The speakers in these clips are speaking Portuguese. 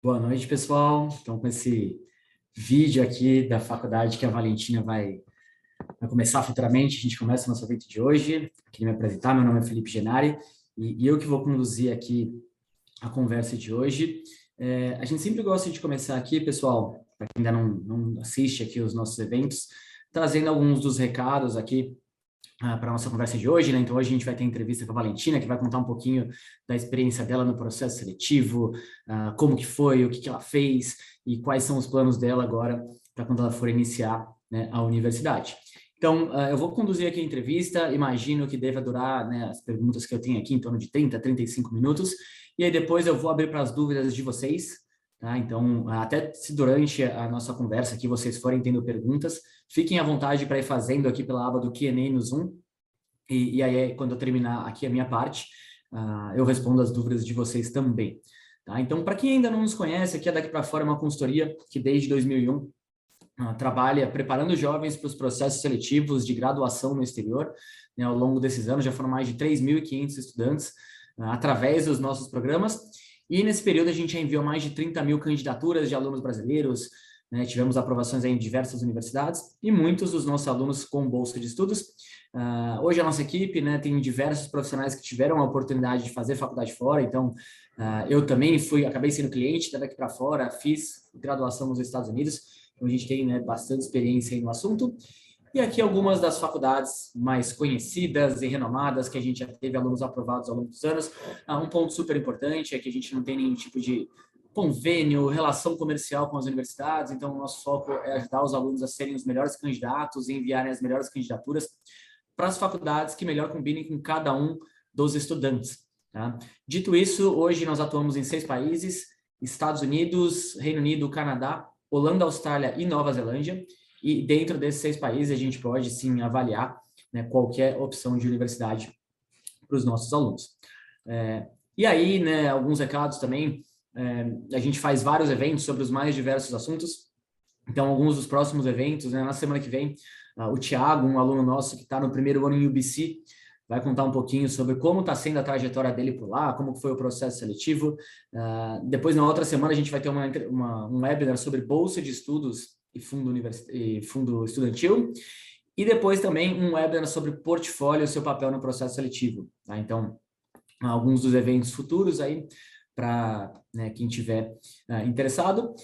Boa noite, pessoal. Então, com esse vídeo aqui da faculdade que a Valentina vai começar futuramente, a gente começa o nosso evento de hoje. Queria me apresentar, meu nome é Felipe Genari e eu que vou conduzir aqui a conversa de hoje. A gente sempre gosta de começar aqui, pessoal, para quem ainda não assiste aqui os nossos eventos, trazendo alguns dos recados aqui para a nossa conversa de hoje, né? Então, hoje a gente vai ter entrevista com a Valentina, que vai contar um pouquinho da experiência dela no processo seletivo, como que foi, o que que ela fez e quais são os planos dela agora para quando ela for iniciar, né, a universidade. Então, eu vou conduzir aqui a entrevista, imagino que deva durar, né, as perguntas que eu tenho aqui em torno de 35 minutos, e aí depois eu vou abrir para as dúvidas de vocês, tá? Então, até se durante a nossa conversa aqui vocês forem tendo perguntas, fiquem à vontade para ir fazendo aqui pela aba do Q&A no Zoom, e aí quando eu terminar aqui a minha parte, eu respondo as dúvidas de vocês também. Tá? Então, para quem ainda não nos conhece, aqui a Daqui para Fora é uma consultoria que desde 2001 trabalha preparando jovens para os processos seletivos de graduação no exterior. Né? Ao longo desses anos já foram mais de 3.500 estudantes através dos nossos programas, e nesse período a gente já enviou mais de 30 mil candidaturas de alunos brasileiros, né? Tivemos aprovações em diversas universidades e muitos dos nossos alunos com bolsa de estudos. Hoje a nossa equipe, né, tem diversos profissionais que tiveram a oportunidade de fazer faculdade fora, então eu também acabei sendo cliente da Daqui para Fora, fiz graduação nos Estados Unidos, então a gente tem, né, bastante experiência aí no assunto. E aqui algumas das faculdades mais conhecidas e renomadas que a gente já teve alunos aprovados ao longo dos anos. Um ponto super importante é que a gente não tem nenhum tipo de convênio, relação comercial com as universidades, então o nosso foco é ajudar os alunos a serem os melhores candidatos e enviarem as melhores candidaturas para as faculdades que melhor combinem com cada um dos estudantes. Tá? Dito isso, hoje nós atuamos em 6 países: Estados Unidos, Reino Unido, Canadá, Holanda, Austrália e Nova Zelândia. E dentro desses 6 países a gente pode sim avaliar, né, qualquer opção de universidade para os nossos alunos. E aí, né, alguns recados também. A gente faz vários eventos sobre os mais diversos assuntos. Então, alguns dos próximos eventos, né, na semana que vem, o Thiago, um aluno nosso que está no primeiro ano em UBC, vai contar um pouquinho sobre como está sendo a trajetória dele por lá, como foi o processo seletivo. Depois, na outra semana, a gente vai ter um webinar sobre bolsa de estudos e fundo estudantil. E depois também um webinar sobre portfólio e seu papel no processo seletivo. Tá? Então, alguns dos eventos futuros aí, para, né, quem tiver interessado.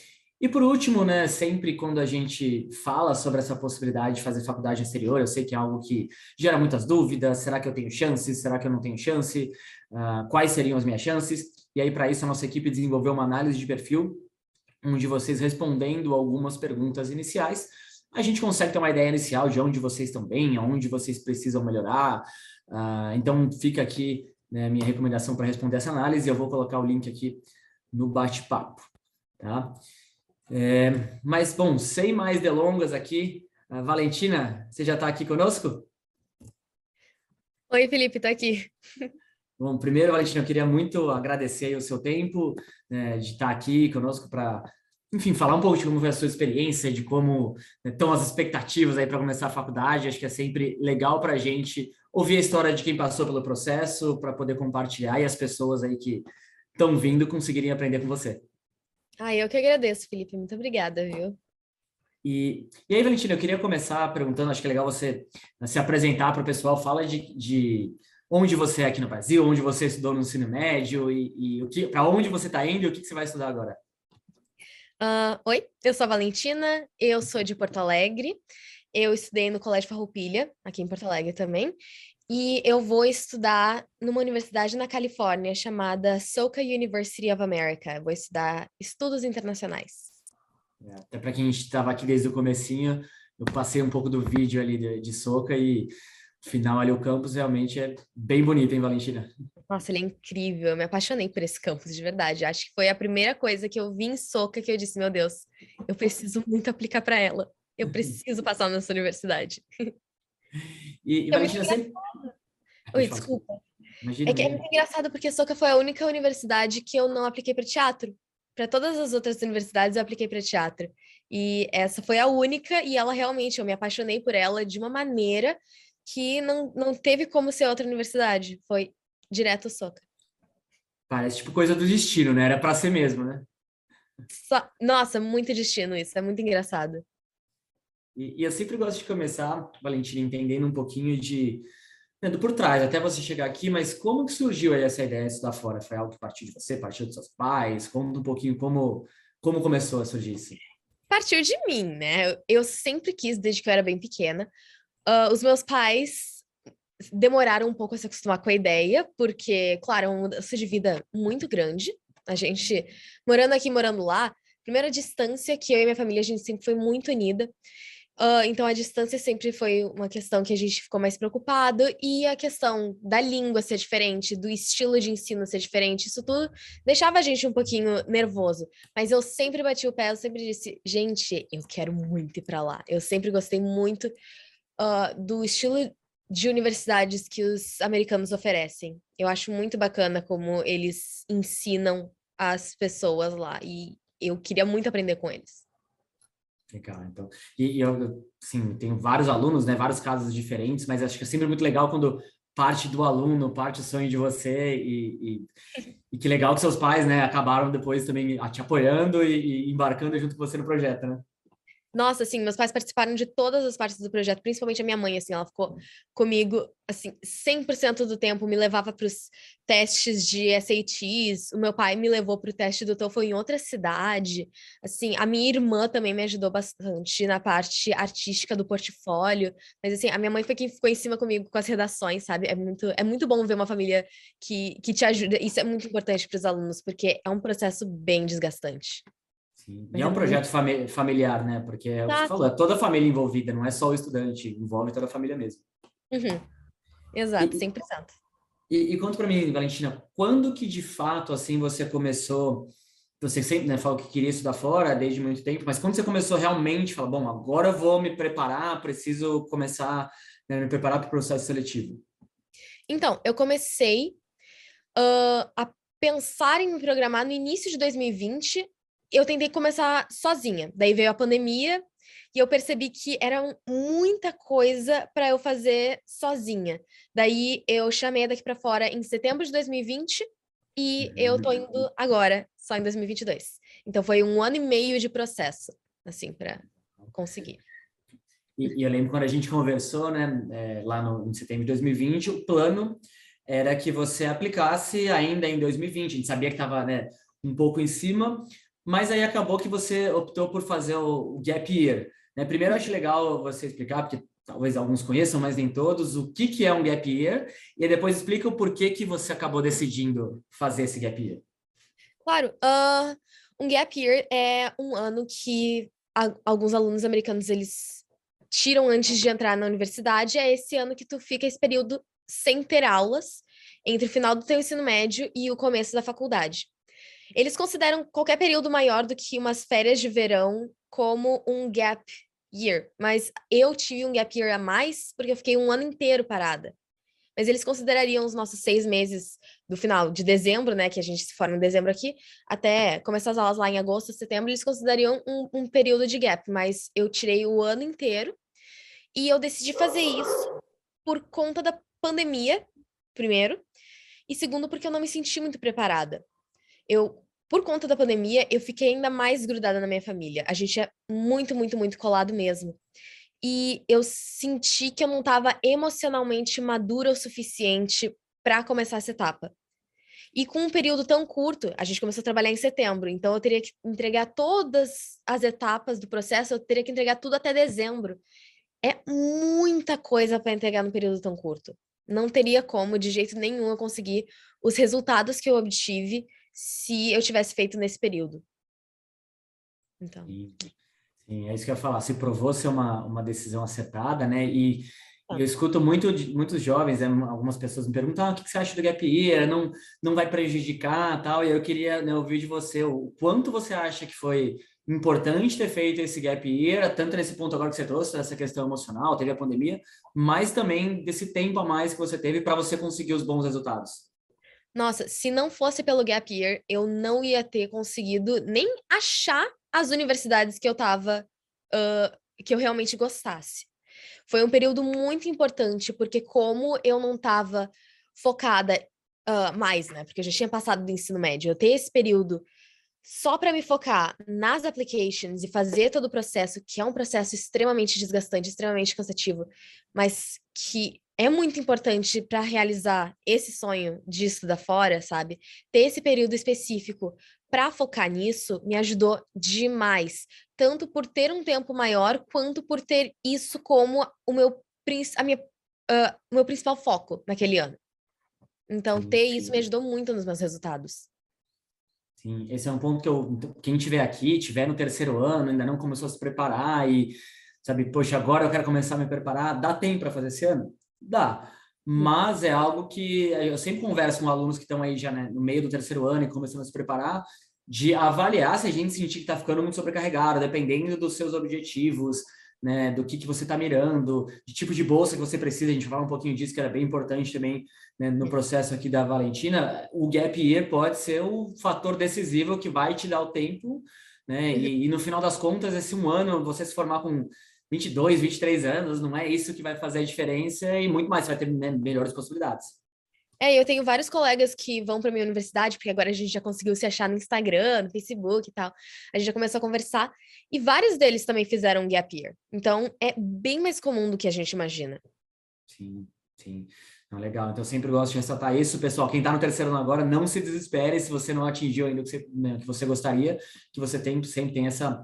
E por último, né, sempre quando a gente fala sobre essa possibilidade de fazer faculdade exterior, eu sei que é algo que gera muitas dúvidas: será que eu tenho chances? Será que eu não tenho chance? Quais seriam as minhas chances? E aí, para isso, a nossa equipe desenvolveu uma análise de perfil, onde vocês respondendo algumas perguntas iniciais, a gente consegue ter uma ideia inicial de onde vocês estão bem, aonde vocês precisam melhorar. Então, fica aqui, né, a minha recomendação para responder essa análise. Eu vou colocar o link aqui no bate-papo. Tá? Mas, bom, sem mais delongas aqui, Valentina, você já está aqui conosco? Oi, Felipe, tô aqui. Bom, primeiro, Valentina, eu queria muito agradecer o seu tempo, né, de estar aqui conosco para, enfim, falar um pouco de como foi a sua experiência, de como, né, estão as expectativas aí para começar a faculdade. Acho que é sempre legal para a gente ouvir a história de quem passou pelo processo, para poder compartilhar e as pessoas aí que estão vindo conseguirem aprender com você. Eu que agradeço, Felipe. Muito obrigada, viu? E aí, Valentina, eu queria começar perguntando, acho que é legal você se apresentar para o pessoal. Fala de onde você é aqui no Brasil, onde você estudou no ensino médio e para onde você está indo e o que você vai estudar agora. Oi, eu sou a Valentina, eu sou de Porto Alegre, eu estudei no Colégio Farroupilha, aqui em Porto Alegre também, e eu vou estudar numa universidade na Califórnia chamada Soka University of America. Eu vou estudar estudos internacionais. Até para quem estava aqui desde o comecinho, eu passei um pouco do vídeo ali de Soca e o final ali, o campus realmente é bem bonito, hein, Valentina? Nossa, ele é incrível, eu me apaixonei por esse campus, de verdade. Acho que foi a primeira coisa que eu vi em Soka que eu disse, meu Deus, eu preciso muito aplicar para ela. Eu preciso passar nessa universidade. E É muito Valentina, engraçado. sempre... Oi, Pode falar, desculpa. desculpa. Imagina, É que é imagina. muito engraçado porque a Soka foi a única universidade que eu não apliquei para teatro. Para todas as outras universidades eu apliquei para teatro. E essa foi a única e ela realmente, eu me apaixonei por ela de uma maneira que não teve como ser outra universidade. Foi direto a Soka. Parece tipo coisa do destino, né? Era para ser mesmo, né? Nossa, muito destino isso, é muito engraçado. E eu sempre gosto de começar, Valentina, entendendo um pouquinho do por trás, até você chegar aqui, mas como que surgiu aí essa ideia de estudar fora? Foi algo que partiu de você, partiu dos seus pais? Conta um pouquinho como começou a surgir isso. Partiu de mim, né? Eu sempre quis, desde que eu era bem pequena. Os meus pais demoraram um pouco a se acostumar com a ideia, porque, claro, é uma mudança de vida muito grande. A gente, morando aqui, morando lá, primeira distância que eu e minha família, a gente sempre foi muito unida. Então, a distância sempre foi uma questão que a gente ficou mais preocupado, e a questão da língua ser diferente, do estilo de ensino ser diferente, isso tudo deixava a gente um pouquinho nervoso. Mas eu sempre bati o pé, eu sempre disse, gente, eu quero muito ir para lá. Eu sempre gostei muito, do estilo de universidades que os americanos oferecem. Eu acho muito bacana como eles ensinam as pessoas lá, e eu queria muito aprender com eles. Legal, então. E eu, sim, tenho vários alunos, né, vários casos diferentes, mas acho que é sempre muito legal quando parte do aluno, parte o sonho de você e que legal que seus pais, né, acabaram depois também te apoiando e embarcando junto com você no projeto, né? Nossa, assim, meus pais participaram de todas as partes do projeto, principalmente a minha mãe, assim, ela ficou comigo, assim, 100% do tempo, me levava para os testes de SATs, o meu pai me levou para o teste do TOEFL em outra cidade, assim, a minha irmã também me ajudou bastante na parte artística do portfólio, mas, assim, a minha mãe foi quem ficou em cima comigo com as redações, sabe? É muito bom ver uma família que te ajuda, isso é muito importante para os alunos, porque é um processo bem desgastante, Sim. E mas é é um muito projeto familiar, né? Porque é o que você falou, chato. é toda a família envolvida, não é só o estudante, envolve toda a família mesmo. Uhum. Exato, E, 100%. e conta para mim, Valentina, quando que de fato assim você começou? Você sempre, né, falou que queria estudar fora desde muito tempo, mas quando você começou realmente, falar, bom, agora eu vou me preparar, preciso começar, né, me preparar para o processo seletivo. Então, eu comecei a pensar em me programar no início de 2020. Eu tentei começar sozinha. Daí veio a pandemia e eu percebi que era muita coisa para eu fazer sozinha. Daí eu chamei a daqui para fora em setembro de 2020 e eu tô Uhum. indo agora, só em 2022. Então foi um ano e meio de processo, assim, para conseguir. E eu lembro quando a gente conversou, né, lá no, em setembro de 2020, o plano era que você aplicasse ainda em 2020. A gente sabia que estava, né, um pouco em cima, mas aí acabou que você optou por fazer o gap year. Né? Primeiro, eu acho legal você explicar, porque talvez alguns conheçam, mas nem todos, o que é um gap year, e aí depois explica o porquê que você acabou decidindo fazer esse gap year. Claro, um gap year é um ano que alguns alunos americanos eles tiram antes de entrar na universidade. É esse ano que tu fica esse período sem ter aulas entre o final do teu ensino médio e o começo da faculdade. Eles consideram qualquer período maior do que umas férias de verão como um gap year, mas eu tive um gap year a mais porque eu fiquei um ano inteiro parada. Mas eles considerariam os nossos 6 meses do final de dezembro, né, que a gente se forma em dezembro aqui, até começar as aulas lá em agosto, setembro, eles considerariam um período de gap, mas eu tirei o ano inteiro e eu decidi fazer isso por conta da pandemia, primeiro, e segundo, porque eu não me senti muito preparada. Por conta da pandemia, eu fiquei ainda mais grudada na minha família. A gente é muito, muito, muito colado mesmo. E eu senti que eu não estava emocionalmente madura o suficiente para começar essa etapa. E com um período tão curto, a gente começou a trabalhar em setembro, então eu teria que entregar todas as etapas do processo, eu teria que entregar tudo até dezembro. É muita coisa para entregar num período tão curto. Não teria como, de jeito nenhum, eu conseguir os resultados que eu obtive se eu tivesse feito nesse período. Então, Sim, sim, é isso que eu ia falar. Se provou ser uma decisão acertada, né? E tá. eu escuto muito muitos jovens, né? Algumas pessoas me perguntam, o que você acha do gap year? Não vai prejudicar, tal? E eu queria, né, ouvir de você o quanto você acha que foi importante ter feito esse gap year, tanto nesse ponto agora que você trouxe, dessa questão emocional, teve a pandemia, mas também desse tempo a mais que você teve para você conseguir os bons resultados. Nossa, se não fosse pelo gap year, eu não ia ter conseguido nem achar as universidades que eu tava, que eu realmente gostasse. Foi um período muito importante, porque como eu não tava focada, mais, né? Porque eu já tinha passado do ensino médio, eu ter esse período só para me focar nas applications e fazer todo o processo, que é um processo extremamente desgastante, extremamente cansativo, mas que é muito importante para realizar esse sonho de estudar fora, sabe? Ter esse período específico para focar nisso me ajudou demais, tanto por ter um tempo maior, quanto por ter isso como o meu principal foco naquele ano. Então, Sim, ter isso me sim. ajudou muito nos meus resultados. Sim, esse é um ponto que quem tiver aqui, tiver no terceiro ano, ainda não começou a se preparar e, sabe, poxa, agora eu quero começar a me preparar, dá tempo para fazer esse ano? Dá. Mas é algo que eu sempre converso com alunos que estão aí já, né, no meio do terceiro ano e começando a se preparar, de avaliar se a gente sentir que está ficando muito sobrecarregado, dependendo dos seus objetivos, né, do que você está mirando, de tipo de bolsa que você precisa, a gente vai falar um pouquinho disso, que era bem importante também, né, no processo aqui da Valentina. O gap year pode ser o fator decisivo que vai te dar o tempo, né, e no final das contas, esse um ano, você se formar com 22, 23 anos, não é isso que vai fazer a diferença e muito mais, você vai ter, né, melhores possibilidades. Eu tenho vários colegas que vão para minha universidade, porque agora a gente já conseguiu se achar no Instagram, no Facebook e tal. A gente já começou a conversar, e vários deles também fizeram gap year. Então, é bem mais comum do que a gente imagina. Sim, sim. Não, legal. Então, eu sempre gosto de ressaltar isso, pessoal. Quem está no terceiro ano agora, não se desespere se você não atingiu ainda o que você, né, que você gostaria, que você sempre tem essa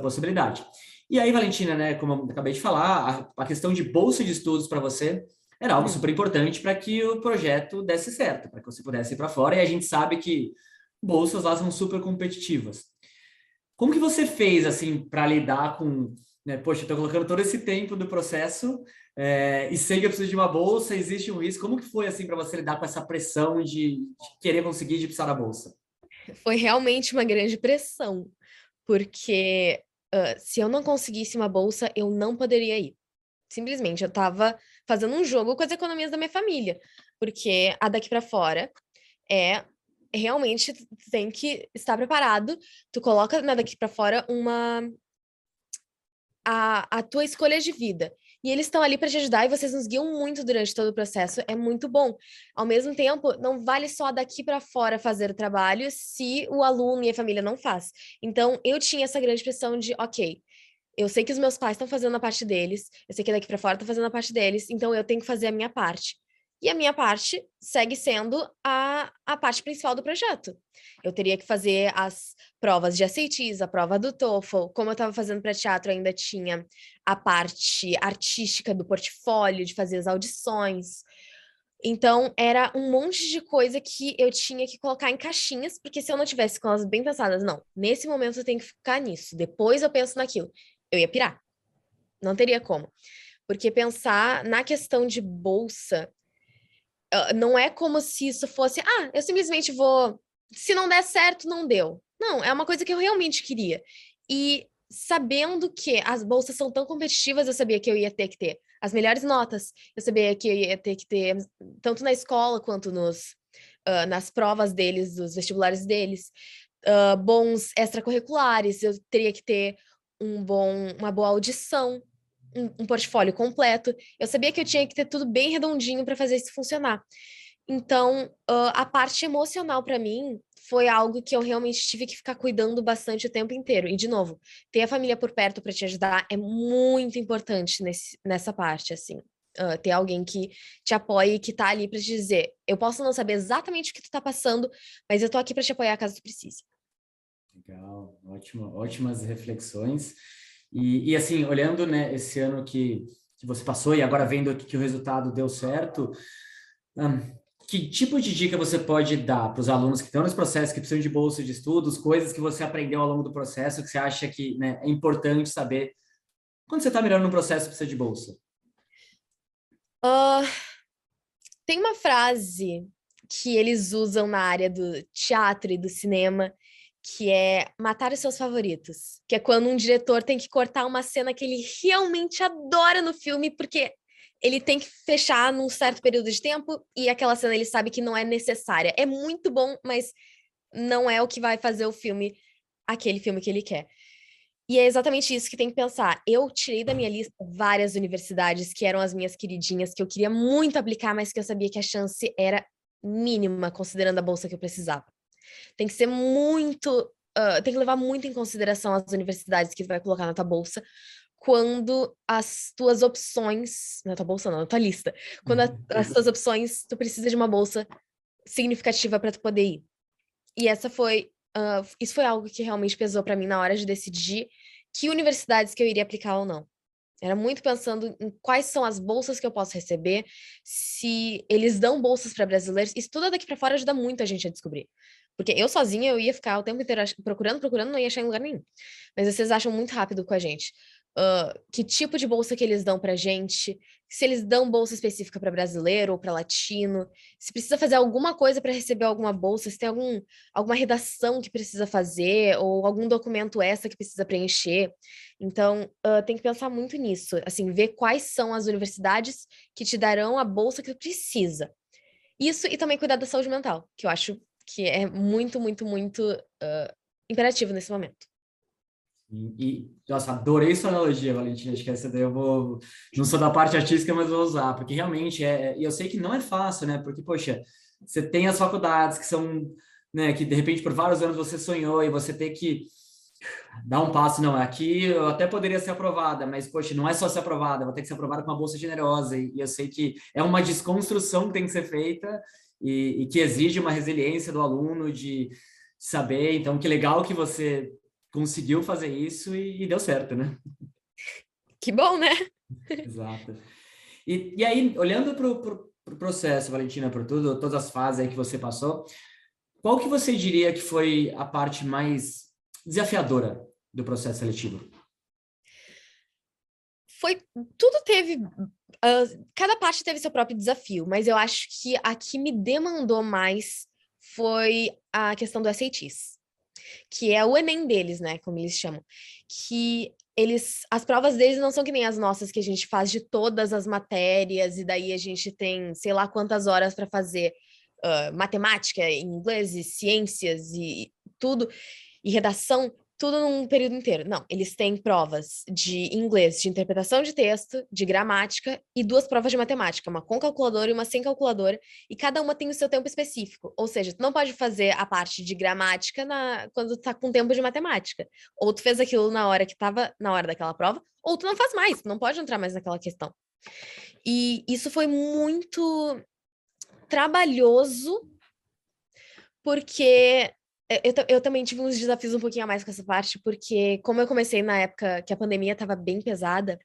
possibilidade. E aí, Valentina, né, como eu acabei de falar, a questão de bolsa de estudos para você era algo super importante para que o projeto desse certo, para que você pudesse ir para fora. E a gente sabe que bolsas lá são super competitivas. Como que você fez, assim, para lidar com, né, poxa, estou colocando todo esse tempo do processo e sei que eu preciso de uma bolsa, existe um risco. Como que foi, assim, para você lidar com essa pressão de querer conseguir, de precisar da bolsa? Foi realmente uma grande pressão, porque se eu não conseguisse uma bolsa, eu não poderia ir. Simplesmente, eu estava fazendo um jogo com as economias da minha família, porque a daqui para fora é realmente tu tem que estar preparado. Tu coloca na daqui para fora a tua escolha de vida. E eles estão ali para te ajudar e vocês nos guiam muito durante todo o processo. É muito bom. Ao mesmo tempo, não vale só daqui para fora fazer o trabalho se o aluno e a família não faz. Então, eu tinha essa grande pressão de, ok, eu sei que os meus pais estão fazendo a parte deles, eu sei que daqui para fora estão fazendo a parte deles, então eu tenho que fazer a minha parte. E a minha parte segue sendo a parte principal do projeto. Eu teria que fazer as provas de SATs, a prova do TOEFL. Como eu estava fazendo para teatro, ainda tinha a parte artística do portfólio, de fazer as audições. Então, era um monte de coisa que eu tinha que colocar em caixinhas, porque se eu não tivesse com elas bem pensadas, não, nesse momento eu tenho que ficar nisso, depois eu penso naquilo, eu ia pirar. Não teria como. Porque pensar na questão de bolsa, não é como se isso fosse, eu simplesmente vou. Se não der certo, não deu. Não, é uma coisa que eu realmente queria. E sabendo que as bolsas são tão competitivas, eu sabia que eu ia ter que ter as melhores notas, eu sabia que eu ia ter que ter, tanto na escola quanto nas provas deles, dos vestibulares deles, bons extracurriculares, eu teria que ter uma boa audição, um portfólio completo. Eu sabia que eu tinha que ter tudo bem redondinho para fazer isso funcionar. Então, a parte emocional para mim foi algo que eu realmente tive que ficar cuidando bastante o tempo inteiro. E, de novo, ter a família por perto para te ajudar é muito importante nessa parte, assim. Ter alguém que te apoie, que tá ali para te dizer, eu posso não saber exatamente o que tu tá passando, mas eu tô aqui para te apoiar caso tu precise. Legal, ótimas reflexões. E assim, olhando, né, esse ano que você passou e agora vendo que o resultado deu certo, hum, que tipo de dica você pode dar para os alunos que estão nesse processo, que precisam de bolsa de estudos, coisas que você aprendeu ao longo do processo, que você acha que, né, é importante saber quando você está mirando no processo precisa de bolsa? Ah, tem uma frase que eles usam na área do teatro e do cinema, que é matar os seus favoritos. Que é quando um diretor tem que cortar uma cena que ele realmente adora no filme, porque ele tem que fechar num certo período de tempo e aquela cena ele sabe que não é necessária. É muito bom, mas não é o que vai fazer o filme aquele filme que ele quer. E é exatamente isso que tem que pensar. Eu tirei da minha lista várias universidades que eram as minhas queridinhas, que eu queria muito aplicar, mas que eu sabia que a chance era mínima, considerando a bolsa que eu precisava. Tem que ser muito tem que levar muito em consideração as universidades que tu vai colocar na tua bolsa quando as tuas opções, na tua bolsa não, na tua lista, quando as tuas opções, tu precisa de uma bolsa significativa para tu poder ir. E isso foi algo que realmente pesou para mim na hora de decidir que universidades que eu iria aplicar ou não. Era muito pensando em quais são as bolsas que eu posso receber, se eles dão bolsas para brasileiros. Isso tudo daqui para fora ajuda muito a gente a descobrir. Porque eu sozinha, eu ia ficar o tempo inteiro procurando, não ia achar em lugar nenhum. Mas vocês acham muito rápido com a gente. Que tipo de bolsa que eles dão pra gente, se eles dão bolsa específica para brasileiro ou para latino, se precisa fazer alguma coisa para receber alguma bolsa, se tem alguma redação que precisa fazer, ou algum documento extra que precisa preencher. Então, tem que pensar muito nisso, assim, ver quais são as universidades que te darão a bolsa que tu precisa. Isso e também cuidar da saúde mental, que eu acho que é muito, muito, muito imperativo nesse momento. Nossa, adorei sua analogia, Valentina. Acho que essa daí eu vou. Não sou da parte artística, mas vou usar, porque realmente e eu sei que não é fácil, né? Porque, poxa, você tem as faculdades que são, né, que de repente por vários anos você sonhou e você tem que dar um passo. Não, aqui eu até poderia ser aprovada, mas, poxa, não é só ser aprovada, vou ter que ser aprovada com uma bolsa generosa. E eu sei que é uma desconstrução que tem que ser feita e que exige uma resiliência do aluno de saber. Então, que legal que você conseguiu fazer isso e deu certo, né? Que bom, né? Exato. E aí, olhando para o processo, Valentina, por tudo, todas as fases aí que você passou, qual que você diria que foi a parte mais desafiadora do processo seletivo? Tudo teve, cada parte teve seu próprio desafio, mas eu acho que a que me demandou mais foi a questão do SATs, que é o Enem deles, né, como eles chamam, que as provas deles não são que nem as nossas, que a gente faz de todas as matérias, e daí a gente tem, sei lá quantas horas para fazer matemática, inglês e ciências e tudo, e redação, tudo num período inteiro. Não, eles têm provas de inglês, de interpretação de texto, de gramática e 2 provas de matemática, uma com calculadora e uma sem calculadora, e cada uma tem o seu tempo específico. Ou seja, tu não pode fazer a parte de gramática quando tu tá com tempo de matemática. Ou tu fez aquilo na hora que tava na hora daquela prova, ou tu não faz mais, tu não pode entrar mais naquela questão. E isso foi muito trabalhoso, porque eu também tive uns desafios um pouquinho a mais com essa parte, porque como eu comecei na época que a pandemia estava bem pesada,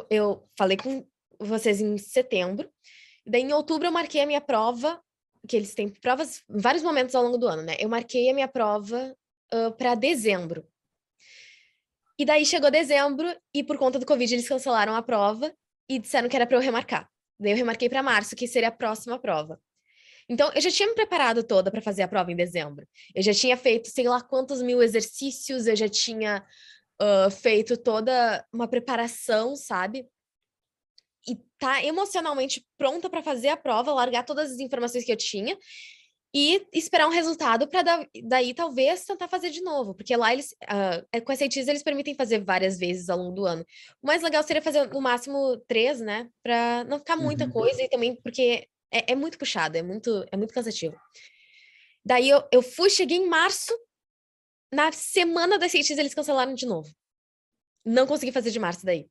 eu falei com vocês em setembro, e daí em outubro eu marquei a minha prova, que eles têm provas em vários momentos ao longo do ano, né? Eu marquei a minha prova para dezembro. E daí chegou dezembro e por conta do Covid eles cancelaram a prova e disseram que era para eu remarcar. Daí eu remarquei para março, que seria a próxima prova. Então, eu já tinha me preparado toda para fazer a prova em dezembro. Eu já tinha feito sei lá quantos mil exercícios, eu já tinha feito toda uma preparação, sabe? E tá emocionalmente pronta para fazer a prova, largar todas as informações que eu tinha e esperar um resultado para daí talvez tentar fazer de novo, porque lá com a SATs eles permitem fazer várias vezes ao longo do ano. O mais legal seria fazer no máximo 3, né? Para não ficar muita coisa e também porque é muito puxado, é muito cansativo. Daí cheguei em março, na semana das SATs eles cancelaram de novo. Não consegui fazer de março daí.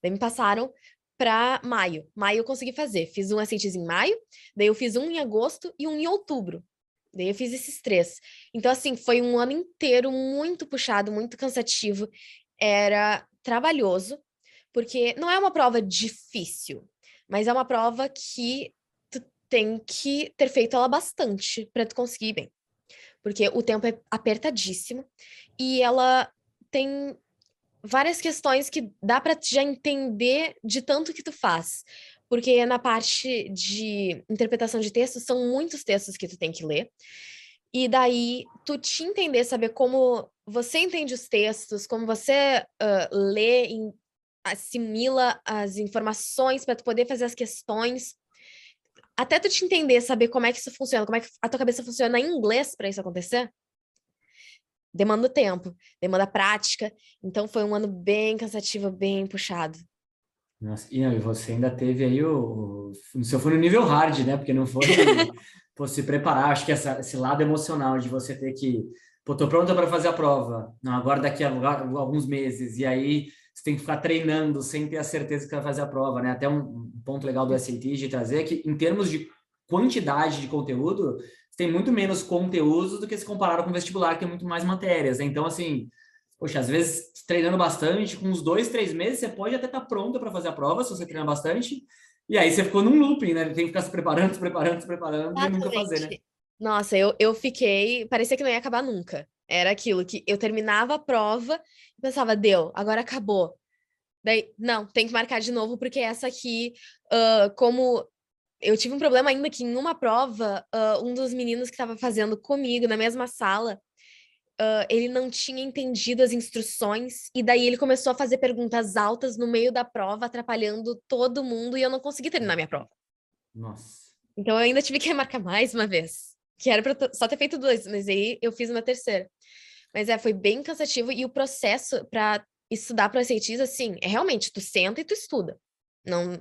Daí me passaram para maio. Maio eu consegui fazer. Fiz um SATs em maio, daí eu fiz um em agosto e um em outubro. Daí eu fiz esses 3. Então, assim, foi um ano inteiro muito puxado, muito cansativo. Era trabalhoso, porque não é uma prova difícil, mas é uma prova que tu tem que ter feito ela bastante para tu conseguir ir bem. Porque o tempo é apertadíssimo e ela tem várias questões que dá para já entender de tanto que tu faz. Porque na parte de interpretação de texto, são muitos textos que tu tem que ler. E daí, tu te entender, saber como você entende os textos, como você lê, assimila as informações para tu poder fazer as questões. Até tu te entender, saber como é que isso funciona, como é que a tua cabeça funciona em inglês para isso acontecer, demanda tempo, demanda prática. Então foi um ano bem cansativo, bem puxado. Nossa, e você ainda teve aí você foi no nível hard, né? Porque não foi se preparar. Acho que esse lado emocional de você ter que pô, tô pronta para fazer a prova. Não, agora daqui a alguns meses. E aí você tem que ficar treinando sem ter a certeza que vai fazer a prova, né? Até um ponto legal do SAT de trazer é que, em termos de quantidade de conteúdo, você tem muito menos conteúdos do que se comparado com o vestibular, que é muito mais matérias, né? Então, assim, poxa, às vezes treinando bastante, com uns 2, 3 meses, você pode até estar pronta para fazer a prova, se você treinar bastante. E aí você ficou num looping, né? Tem que ficar se preparando, se preparando, se preparando e nunca fazer, né? Exatamente. Nossa, eu fiquei. Parecia que não ia acabar nunca. Era aquilo que eu terminava a prova e pensava, deu, agora acabou. Daí, não, tem que marcar de novo, porque essa aqui, como eu tive um problema ainda que em uma prova, um dos meninos que estava fazendo comigo na mesma sala, ele não tinha entendido as instruções, e daí ele começou a fazer perguntas altas no meio da prova, atrapalhando todo mundo, e eu não consegui terminar minha prova. Nossa. Então eu ainda tive que marcar mais uma vez. Que era pra só ter feito duas, mas aí eu fiz uma terceira. Mas foi bem cansativo e o processo para estudar para SATs, assim, é realmente, tu senta e tu estuda.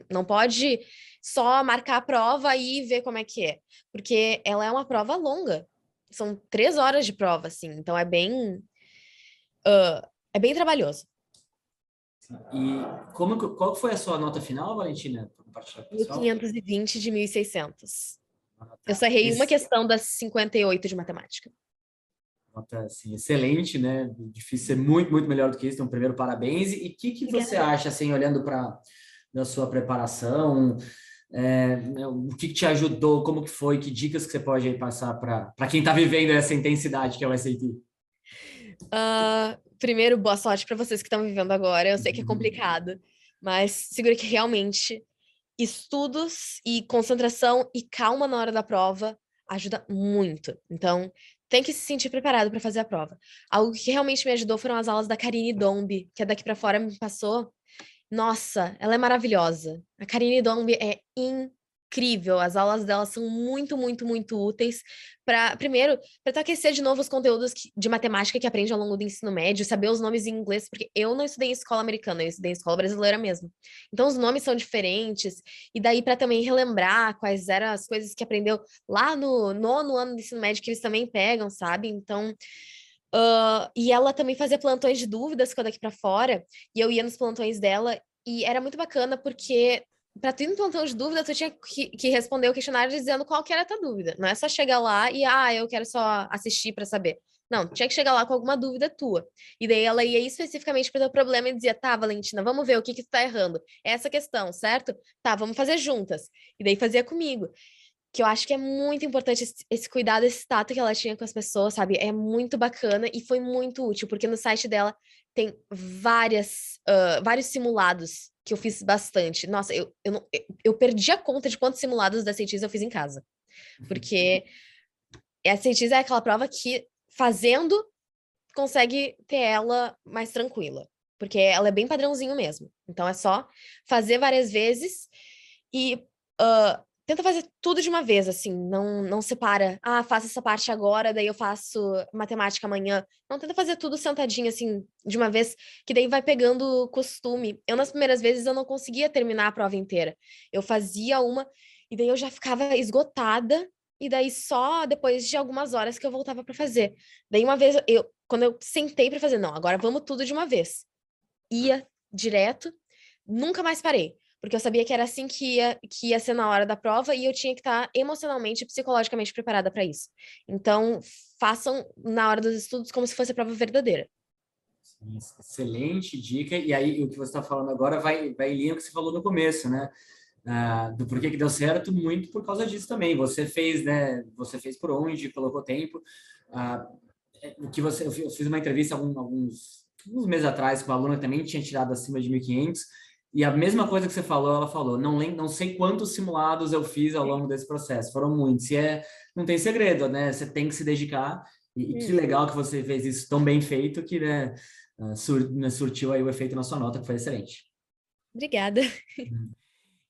Não pode só marcar a prova e ver como é que é. Porque ela é uma prova longa. São 3 horas de prova, assim. Então é bem trabalhoso. E qual foi a sua nota final, Valentina? Para compartilhar com o mil pessoal? quinhentos e vinte de 1.600. Ah, Eu tá. só errei uma questão das 58 de matemática. Nota assim, excelente, né? Difícil ser muito, muito melhor do que isso. Então, primeiro, parabéns. E o que você Obrigada. acha, assim, olhando para a sua preparação? O que te ajudou? Como que foi? Que dicas que você pode aí passar para quem está vivendo essa intensidade que é o SAT? Primeiro, boa sorte para vocês que estão vivendo agora. Eu sei que é complicado, mas segura que realmente estudos e concentração e calma na hora da prova ajuda muito. Então, tem que se sentir preparado para fazer a prova. Algo que realmente me ajudou foram as aulas da Karine Dombi, que é daqui para fora me passou. Nossa, ela é maravilhosa. A Karine Dombi é incrível. As aulas dela são muito, muito, muito úteis para, primeiro, para tu aquecer de novo os conteúdos de matemática que aprende ao longo do ensino médio, saber os nomes em inglês, porque eu não estudei em escola americana, eu estudei em escola brasileira mesmo. Então os nomes são diferentes, e daí para também relembrar quais eram as coisas que aprendeu lá no nono ano do ensino médio que eles também pegam, sabe? Então, e ela também fazia plantões de dúvidas quando aqui para fora, e eu ia nos plantões dela, e era muito bacana porque para tu ir no plantão de dúvida, tu tinha que responder o questionário dizendo qual que era a tua dúvida. Não é só chegar lá e, eu quero só assistir para saber. Não, tinha que chegar lá com alguma dúvida tua. E daí ela ia especificamente para o teu problema e dizia: tá, Valentina, vamos ver o que que tu tá errando. É essa questão, certo? Tá, vamos fazer juntas. E daí fazia comigo, que eu acho que é muito importante esse cuidado, esse tato que ela tinha com as pessoas, sabe? É muito bacana e foi muito útil, porque no site dela tem vários simulados que eu fiz bastante. Nossa, eu perdi a conta de quantos simulados da SATs eu fiz em casa. Porque a SATs é aquela prova que, fazendo, consegue ter ela mais tranquila. Porque ela é bem padrãozinho mesmo. Então é só fazer várias vezes e tenta fazer tudo de uma vez, assim, não separa. Faço essa parte agora, daí eu faço matemática amanhã. Não, tenta fazer tudo sentadinho, assim, de uma vez, que daí vai pegando costume. Eu, nas primeiras vezes, eu não conseguia terminar a prova inteira. Eu fazia uma, e daí eu já ficava esgotada, e daí só depois de algumas horas que eu voltava para fazer. Daí uma vez, quando eu sentei para fazer, não, agora vamos tudo de uma vez. Ia direto, nunca mais parei. Porque eu sabia que era assim que ia ser na hora da prova e eu tinha que estar emocionalmente e psicologicamente preparada para isso. Então, façam na hora dos estudos como se fosse a prova verdadeira. Excelente dica. E aí, o que você está falando agora vai em linha com o que você falou no começo, né? Do porquê que deu certo, muito por causa disso também. Você fez, né? Você fez por onde, colocou tempo. O que eu fiz uma entrevista alguns meses atrás com uma aluna que também tinha tirado acima de 1.500, e a mesma coisa que você falou, ela falou: não sei quantos simulados eu fiz ao longo desse processo, foram muitos. Não tem segredo, né? Você tem que se dedicar. E que legal que você fez isso tão bem feito que, né, surtiu aí o efeito na sua nota, que foi excelente. Obrigada.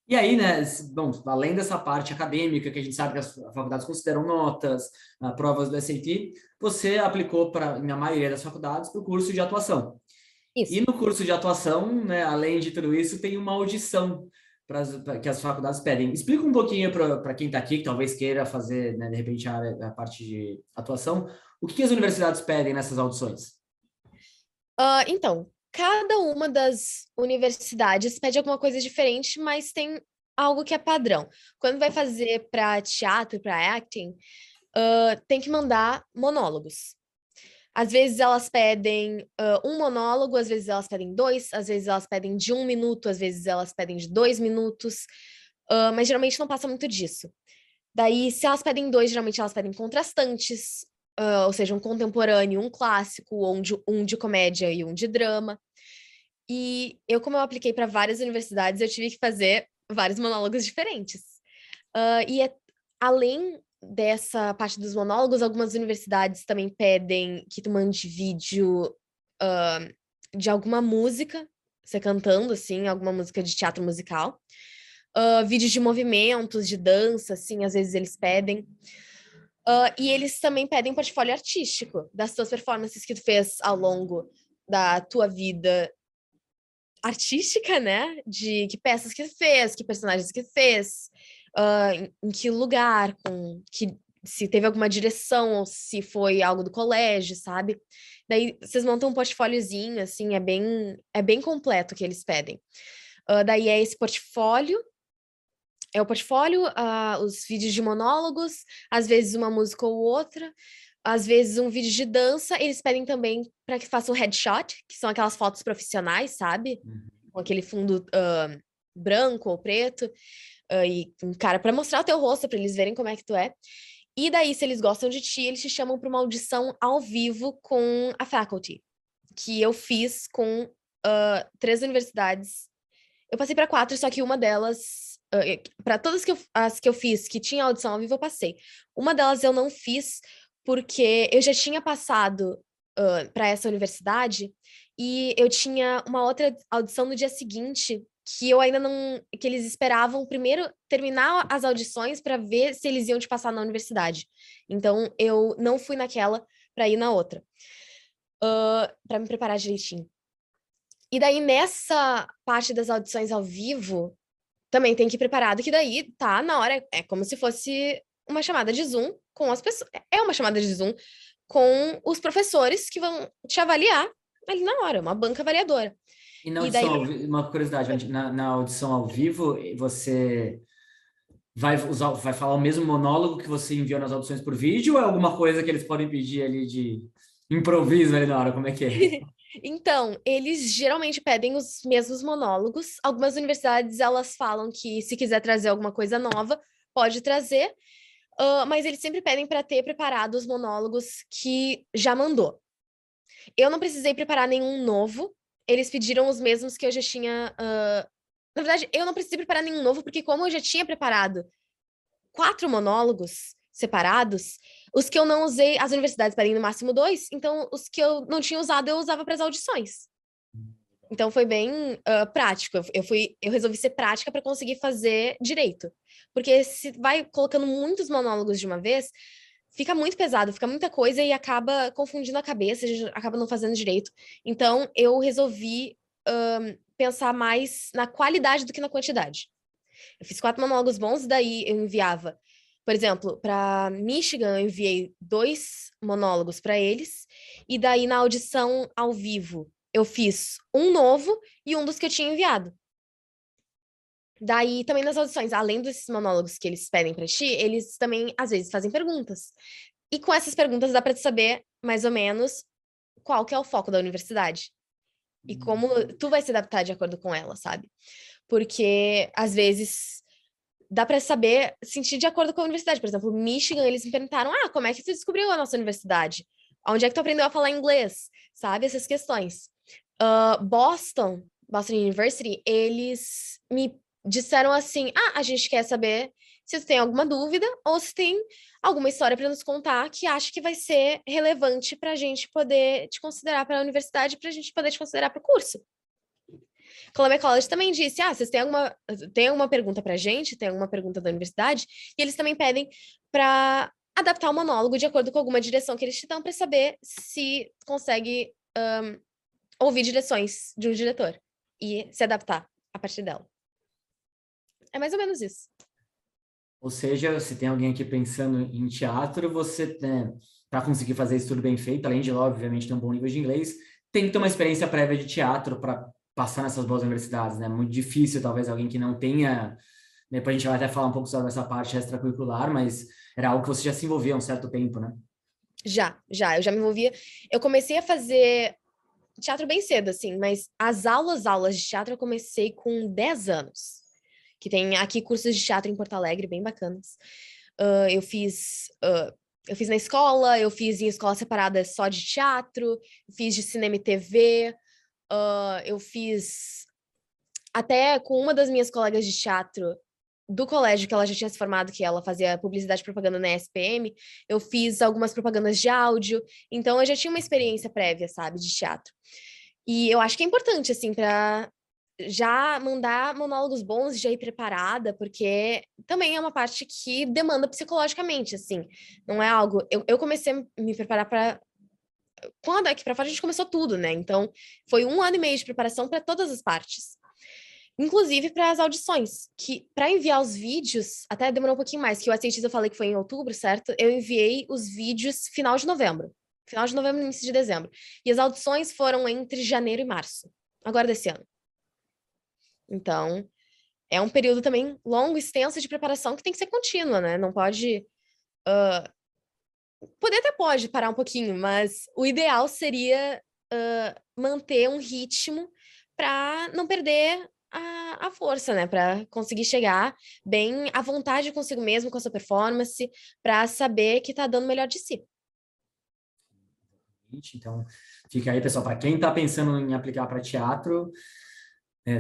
E aí, né, bom, além dessa parte acadêmica, que a gente sabe que as faculdades consideram notas, provas do SAT, você aplicou para, na maioria das faculdades, para o curso de atuação. E Isso. no curso de atuação, né, além de tudo isso, tem uma audição. que as faculdades pedem. Explica um pouquinho para quem está aqui, que talvez queira fazer, né, de repente, a parte de atuação, o que as universidades pedem nessas audições? Então, cada uma das universidades pede alguma coisa diferente, mas tem algo que é padrão. Quando vai fazer para teatro, para acting, tem que mandar monólogos. Às vezes elas pedem um monólogo, às vezes elas pedem dois, às vezes elas pedem de 1 minuto, às vezes elas pedem de 2 minutos, mas geralmente não passa muito disso. Daí, se elas pedem dois, geralmente elas pedem contrastantes, ou seja, um contemporâneo, um clássico, ou um de comédia e um de drama. E eu, como eu apliquei para várias universidades, eu tive que fazer vários monólogos diferentes. Além dessa parte dos monólogos, algumas universidades também pedem que tu mande vídeo de alguma música, você cantando, assim, alguma música de teatro musical. Vídeos de movimentos, de dança, assim, às vezes eles pedem. E eles também pedem portfólio artístico das tuas performances que tu fez ao longo da tua vida artística, né? De que peças que fez, que personagens que fez, em que lugar, se teve alguma direção ou se foi algo do colégio, sabe? Daí vocês montam um portfóliozinho, assim, é bem completo o que eles pedem. Daí é esse portfólio, os vídeos de monólogos, às vezes uma música ou outra, às vezes um vídeo de dança. Eles pedem também para que faça um headshot, que são aquelas fotos profissionais, sabe? Com aquele fundo branco ou preto, e um cara para mostrar o teu rosto, para eles verem como é que tu é. E daí, se eles gostam de ti, eles te chamam para uma audição ao vivo com a faculty, que eu fiz com 3 universidades. Eu passei para 4, só que uma delas, para todas as que eu fiz que tinha audição ao vivo, eu passei. Uma delas eu não fiz porque eu já tinha passado para essa universidade e eu tinha uma outra audição no dia seguinte que eu ainda não, que eles esperavam primeiro terminar as audições para ver se eles iam te passar na universidade. Então eu não fui naquela para ir na outra, para me preparar direitinho. E daí, nessa parte das audições ao vivo, também tem que ir preparado, que daí tá na hora, é como se fosse uma chamada de Zoom com as pessoas. É uma chamada de Zoom com os professores que vão te avaliar ali na hora, uma banca avaliadora. E na E audição, daí. uma curiosidade, na audição ao vivo, você vai falar o mesmo monólogo que você enviou nas audições por vídeo ou é alguma coisa que eles podem pedir ali de improviso ali na hora? Como é que é? Então, eles geralmente pedem os mesmos monólogos. Algumas universidades, elas falam que se quiser trazer alguma coisa nova, pode trazer, mas eles sempre pedem para ter preparado os monólogos que já mandou. Eu não precisei preparar nenhum novo, eles pediram os mesmos que eu já tinha. Na verdade, eu não precisei preparar nenhum novo, porque como eu já tinha preparado 4 monólogos separados, os que eu não usei, as universidades pedem no máximo 2, então os que eu não tinha usado, eu usava para as audições. Então foi bem prático. Eu resolvi ser prática para conseguir fazer direito. Porque se vai colocando muitos monólogos de uma vez, fica muito pesado, fica muita coisa e acaba confundindo a cabeça, a gente acaba não fazendo direito. Então eu resolvi pensar mais na qualidade do que na quantidade. Eu fiz 4 monólogos bons, daí eu enviava. Por exemplo, para Michigan, eu enviei 2 monólogos para eles, e daí na audição ao vivo, eu fiz um novo e um dos que eu tinha enviado. Daí, também nas audições, além desses monólogos que eles pedem para ti, eles também, às vezes, fazem perguntas. E com essas perguntas dá para saber, mais ou menos, qual que é o foco da universidade. E como tu vai se adaptar de acordo com ela, sabe? Porque, às vezes, dá para saber, sentir de acordo com a universidade. Por exemplo, Michigan, eles me perguntaram: como é que tu descobriu a nossa universidade? Onde é que tu aprendeu a falar inglês? Sabe? Essas questões. Boston University, eles me disseram assim: a gente quer saber se tu tem alguma dúvida ou se tem alguma história para nos contar que acha que vai ser relevante para a gente poder te considerar para a universidade, para a gente poder te considerar para o curso. Columbia College também disse: vocês têm alguma pergunta pra gente? Tem alguma pergunta da universidade? E eles também pedem para adaptar o monólogo de acordo com alguma direção que eles te dão para saber se consegue ouvir direções de um diretor e se adaptar a partir dela. é mais ou menos isso. Ou seja, se tem alguém aqui pensando em teatro, você, né, para conseguir fazer isso tudo bem feito, além de, obviamente, ter um bom nível de inglês, tem que ter uma experiência prévia de teatro para passar nessas boas universidades, né? Muito difícil, talvez, alguém que não tenha. Depois a gente vai até falar um pouco sobre essa parte extracurricular, mas era algo que você já se envolvia há um certo tempo, né? Eu já me envolvia. Eu comecei a fazer teatro bem cedo, assim, mas as aulas de teatro eu comecei com 10 anos. Que tem aqui cursos de teatro em Porto Alegre, bem bacanas. Eu fiz na escola, eu fiz em escola separada só de teatro, fiz de cinema e TV, eu fiz até com uma das minhas colegas de teatro do colégio, que ela já tinha se formado, que ela fazia publicidade e propaganda na SPM, eu fiz algumas propagandas de áudio, então eu já tinha uma experiência prévia, sabe, de teatro. E eu acho que é importante, assim, para já mandar monólogos bons, já ir preparada, porque também é uma parte que demanda psicologicamente, assim. Não é algo. Eu comecei a me preparar para. Quando daqui para fora a gente começou tudo, né? Então, foi 1 ano e meio de preparação para todas as partes. Inclusive para as audições, que para enviar os vídeos, até demorou um pouquinho mais, que o ACTs eu falei que foi em outubro, certo? Eu enviei os vídeos final de novembro. Final de novembro, início de dezembro. E as audições foram entre janeiro e março, agora desse ano. Então, é um período também longo, extenso de preparação que tem que ser contínua, né? Não pode. Poder até pode parar um pouquinho, mas o ideal seria manter um ritmo para não perder a força, né? Para conseguir chegar bem à vontade consigo mesmo, com a sua performance, para saber que tá dando o melhor de si. Então, fica aí, pessoal, para quem está pensando em aplicar para teatro,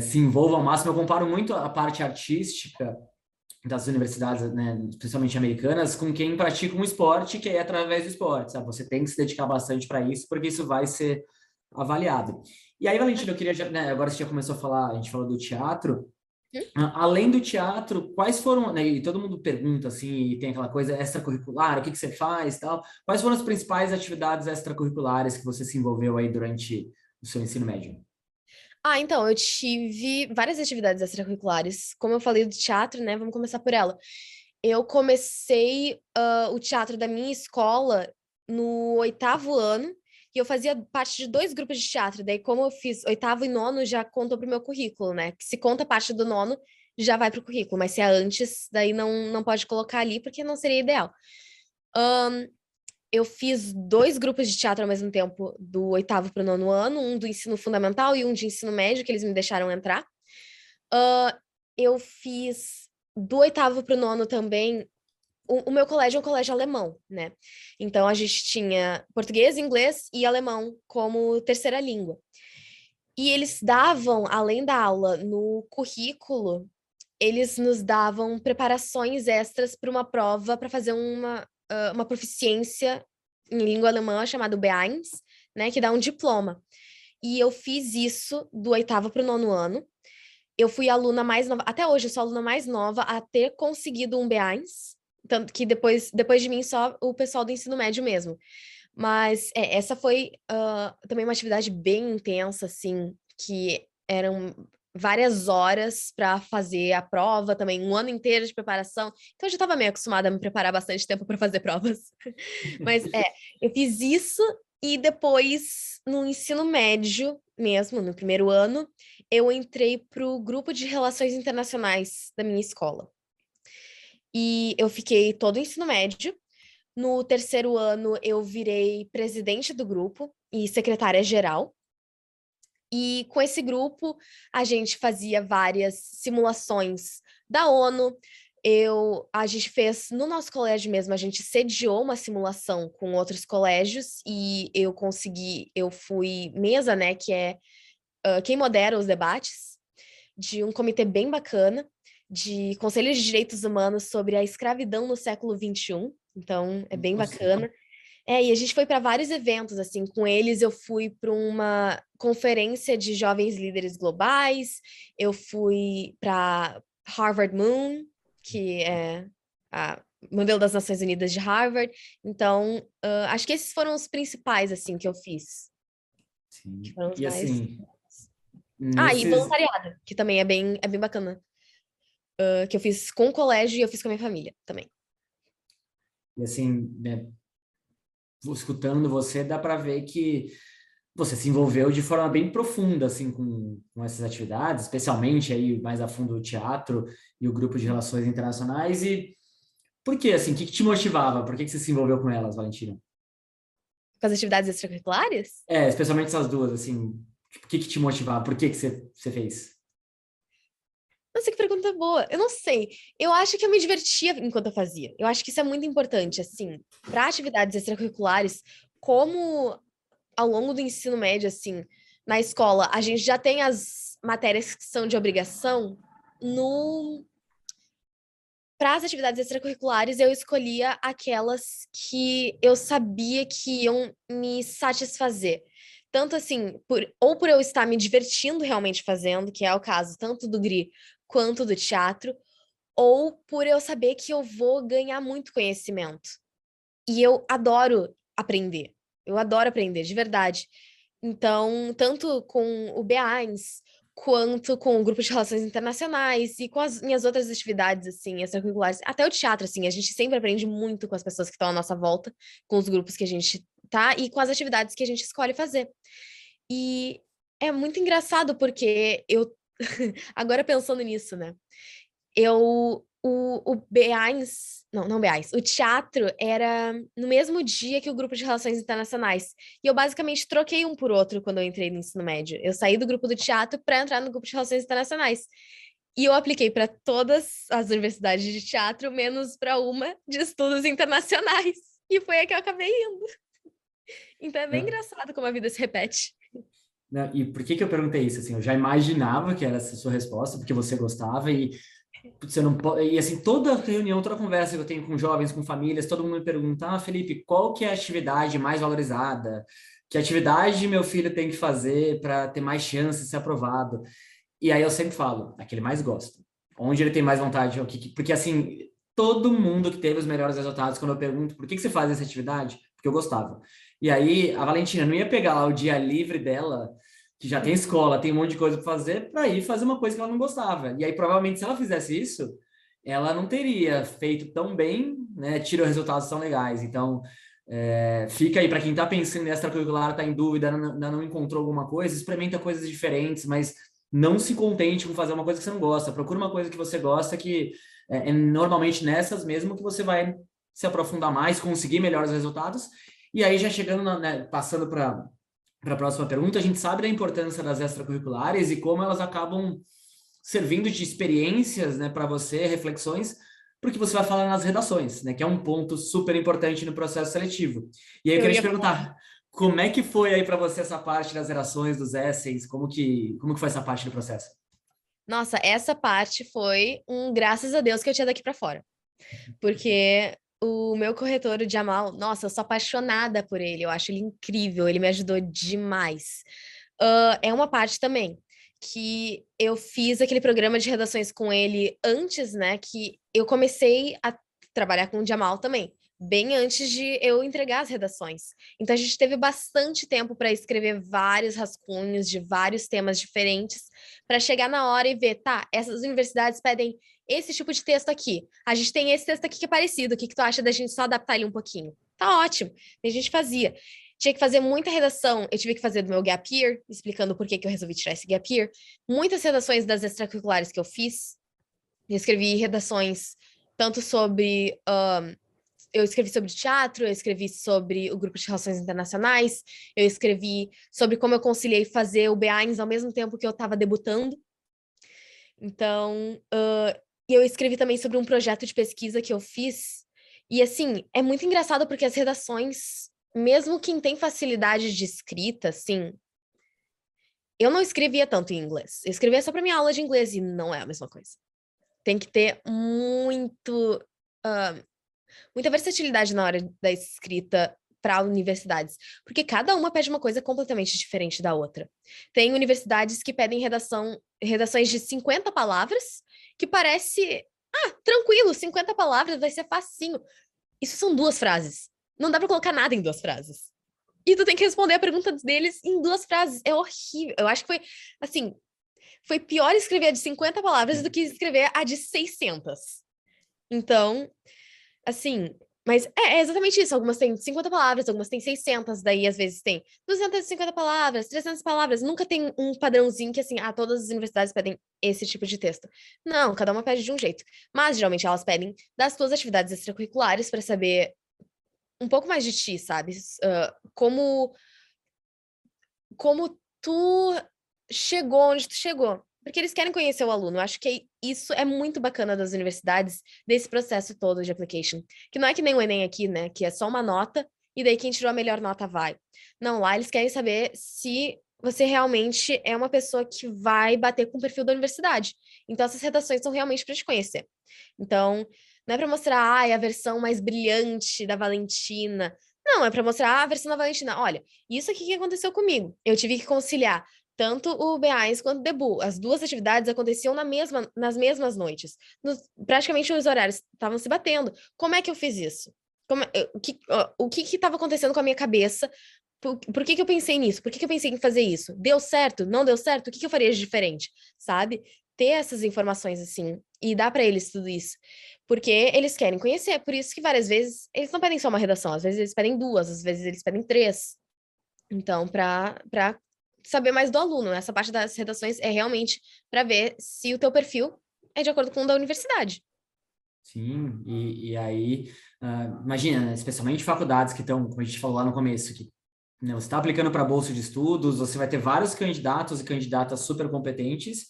se envolva ao máximo. Eu comparo muito a parte artística das universidades, né, principalmente americanas, com quem pratica um esporte que é através do esporte, sabe? Você tem que se dedicar bastante para isso, porque isso vai ser avaliado. E aí, Valentina, eu queria, né, agora você já começou a falar, a gente falou do teatro, além do teatro, quais foram, né, e todo mundo pergunta assim, e tem aquela coisa extracurricular, o que que você faz, tal. Quais foram as principais atividades extracurriculares que você se envolveu aí durante o seu ensino médio? Então, eu tive várias atividades extracurriculares. Como eu falei do teatro, né? Vamos começar por ela. Eu comecei o teatro da minha escola no 8º ano e eu fazia parte de 2 grupos de teatro. Daí, como eu fiz 8º e 9º, já contou pro meu currículo, né? Que se conta parte do 9º, já vai pro currículo. Mas se é antes, daí não pode colocar ali, porque não seria ideal. Eu fiz 2 grupos de teatro ao mesmo tempo, do 8º pro 9º ano, um do ensino fundamental e um de ensino médio, que eles me deixaram entrar. Eu fiz do 8º pro 9º também. O meu colégio é um colégio alemão, né? Então a gente tinha português, inglês e alemão como terceira língua. E eles davam, além da aula no currículo, eles nos davam preparações extras para uma prova para fazer uma proficiência em língua alemã chamada B1, né? Que dá um diploma. E eu fiz isso do 8º para o 9º ano. Eu fui a aluna mais nova, até hoje eu sou a aluna mais nova a ter conseguido um B1, tanto que depois de mim só o pessoal do ensino médio mesmo. Mas essa foi também uma atividade bem intensa, assim, que eram várias horas para fazer a prova, também 1 ano inteiro de preparação. Então eu já estava meio acostumada a me preparar bastante tempo para fazer provas. Mas eu fiz isso e depois no ensino médio mesmo, no 1º ano, eu entrei para o grupo de relações internacionais da minha escola. E eu fiquei todo o ensino médio. No 3º ano, eu virei presidente do grupo e secretária-geral. E com esse grupo, a gente fazia várias simulações da ONU. A gente fez, no nosso colégio mesmo, a gente sediou uma simulação com outros colégios e eu fui mesa, né, que é quem modera os debates, de um comitê bem bacana, de Conselho de Direitos Humanos sobre a escravidão no século XXI. Então, é bem Nossa. bacana. E a gente foi para vários eventos, assim, com eles eu fui para uma conferência de jovens líderes globais, eu fui para Harvard Moon, que é a modelo das Nações Unidas de Harvard. Então, acho que esses foram os principais, assim, que eu fiz. Que Sim. foram os E mais... assim, E nesses. voluntariado, que também é bem bacana. que eu fiz com o colégio e eu fiz com a minha família também. E assim, né, escutando você, dá para ver que você se envolveu de forma bem profunda assim com essas atividades, especialmente aí mais a fundo o teatro e o grupo de relações internacionais. E por quê, assim, o que te motivava? Por que você se envolveu com elas, Valentina? Com as atividades extracurriculares? É, especialmente essas duas, assim, tipo, o que te motivava? Por que você fez? Nossa, que pergunta boa. Eu não sei. Eu acho que eu me divertia enquanto eu fazia. Eu acho que isso é muito importante, assim, para atividades extracurriculares, como ao longo do ensino médio, assim, na escola, a gente já tem as matérias que são de obrigação. No Para as atividades extracurriculares, eu escolhia aquelas que eu sabia que iam me satisfazer. Tanto assim, ou por eu estar me divertindo realmente fazendo, que é o caso tanto do GRI quanto do teatro, ou por eu saber que eu vou ganhar muito conhecimento. E eu adoro aprender. Eu adoro aprender, de verdade. Então, tanto com o BEANS, quanto com o grupo de relações internacionais e com as minhas outras atividades, assim, extracurriculares, até o teatro, assim, a gente sempre aprende muito com as pessoas que estão à nossa volta, com os grupos que a gente tá e com as atividades que a gente escolhe fazer. E é muito engraçado porque eu, agora pensando nisso, né? O BEANS, não BEANS, o teatro era no mesmo dia que o grupo de relações internacionais. E eu basicamente troquei um por outro quando eu entrei no ensino médio. Eu saí do grupo do teatro para entrar no grupo de relações internacionais. E eu apliquei para todas as universidades de teatro, menos para uma de estudos internacionais. E foi a que eu acabei indo. Então é bem Né? engraçado como a vida se repete. Né? E por que eu perguntei isso? Assim, eu já imaginava que era essa a sua resposta, porque você gostava e você não pode, e assim, toda reunião, toda conversa que eu tenho com jovens, com famílias, todo mundo me pergunta: ah, Felipe, qual que é a atividade mais valorizada? Que atividade meu filho tem que fazer para ter mais chance de ser aprovado? E aí eu sempre falo, a que ele mais gosta. Onde ele tem mais vontade, porque assim, todo mundo que teve os melhores resultados, quando eu pergunto por que você faz essa atividade, porque eu gostava. E aí a Valentina não ia pegar lá o dia livre dela, que já tem escola, tem um monte de coisa para fazer, para ir fazer uma coisa que ela não gostava. E aí provavelmente se ela fizesse isso, ela não teria feito tão bem, né, tirou resultados tão legais. Então, fica aí para quem está pensando em extracurricular, está em dúvida, ainda não encontrou alguma coisa, experimenta coisas diferentes, mas não se contente com fazer uma coisa que você não gosta. Procura uma coisa que você gosta, que é normalmente nessas mesmo que você vai se aprofundar mais, conseguir melhores resultados. E aí, já chegando, né, passando para a próxima pergunta, a gente sabe da importância das extracurriculares e como elas acabam servindo de experiências, né, para você, reflexões, porque você vai falar nas redações, né, que é um ponto super importante no processo seletivo. E aí eu Eu queria te ia falar. perguntar, como é que foi aí para você essa parte das redações, dos essays? Como que foi essa parte do processo? Nossa, essa parte foi um graças a Deus que eu tinha daqui para fora. Porque o meu corretor, o Jamal, nossa, eu sou apaixonada por ele, eu acho ele incrível, ele me ajudou demais. É uma parte também que eu fiz aquele programa de redações com ele antes, né? Que eu comecei a trabalhar com o Jamal também, bem antes de eu entregar as redações. Então a gente teve bastante tempo para escrever vários rascunhos de vários temas diferentes, para chegar na hora e ver, tá, essas universidades pedem esse tipo de texto aqui. A gente tem esse texto aqui que é parecido. O que que tu acha da gente só adaptar ele um pouquinho? Tá ótimo. E a gente fazia. Tinha que fazer muita redação. Eu tive que fazer do meu gap year, explicando por que que eu resolvi tirar esse gap year. Muitas redações das extracurriculares que eu fiz. Eu escrevi redações tanto sobre. Eu escrevi sobre teatro, eu escrevi sobre o grupo de relações internacionais, eu escrevi sobre como eu conciliei fazer o BEANS ao mesmo tempo que eu estava debutando. Então, e eu escrevi também sobre um projeto de pesquisa que eu fiz. E assim, é muito engraçado porque as redações, mesmo quem tem facilidade de escrita, assim, eu não escrevia tanto em inglês. Eu escrevia só para minha aula de inglês e não é a mesma coisa. Tem que ter ah, muita versatilidade na hora da escrita para universidades, porque cada uma pede uma coisa completamente diferente da outra. Tem universidades que pedem redações de 50 palavras, que parece, tranquilo, 50 palavras vai ser facinho. Isso são duas frases. Não dá para colocar nada em duas frases. E tu tem que responder a pergunta deles em duas frases. É horrível. Eu acho que foi, assim, Foi pior escrever a de 50 palavras do que escrever a de 600. Então, assim, mas é exatamente isso. Algumas têm 50 palavras, algumas têm 600, daí às vezes tem 250 palavras, 300 palavras. Nunca tem um padrãozinho que, assim, todas as universidades pedem esse tipo de texto. Não, cada uma pede de um jeito. Mas, geralmente, elas pedem das tuas atividades extracurriculares para saber um pouco mais de ti, sabe? Como tu chegou onde tu chegou. Porque eles querem conhecer o aluno. Eu acho que isso é muito bacana das universidades, desse processo todo de application. Que não é que nem o Enem aqui, né? Que é só uma nota, e daí quem tirou a melhor nota vai. Não, lá eles querem saber se você realmente é uma pessoa que vai bater com o perfil da universidade. Então, essas redações são realmente para te conhecer. Então, não é para mostrar, a versão mais brilhante da Valentina. Não, é para mostrar a versão da Valentina. Olha, isso aqui que aconteceu comigo. Eu tive que conciliar tanto o BAs quanto o DEBU. As duas atividades aconteciam nas mesmas noites. Praticamente os horários estavam se batendo. Como é que eu fiz isso? O que estava acontecendo com a minha cabeça? Por que eu pensei nisso? Por que eu pensei em fazer isso? Deu certo? Não deu certo? O que eu faria de diferente? Sabe? Ter essas informações assim e dar para eles tudo isso. Porque eles querem conhecer. Por isso que várias vezes eles não pedem só uma redação, às vezes eles pedem duas, às vezes eles pedem três. Então, para saber mais do aluno, essa parte das redações é realmente para ver se o teu perfil é de acordo com o da universidade. Sim, e aí, imagina, né, especialmente faculdades que estão, como a gente falou lá no começo, que né, você está aplicando para bolsa de estudos, você vai ter vários candidatos e candidatas super competentes,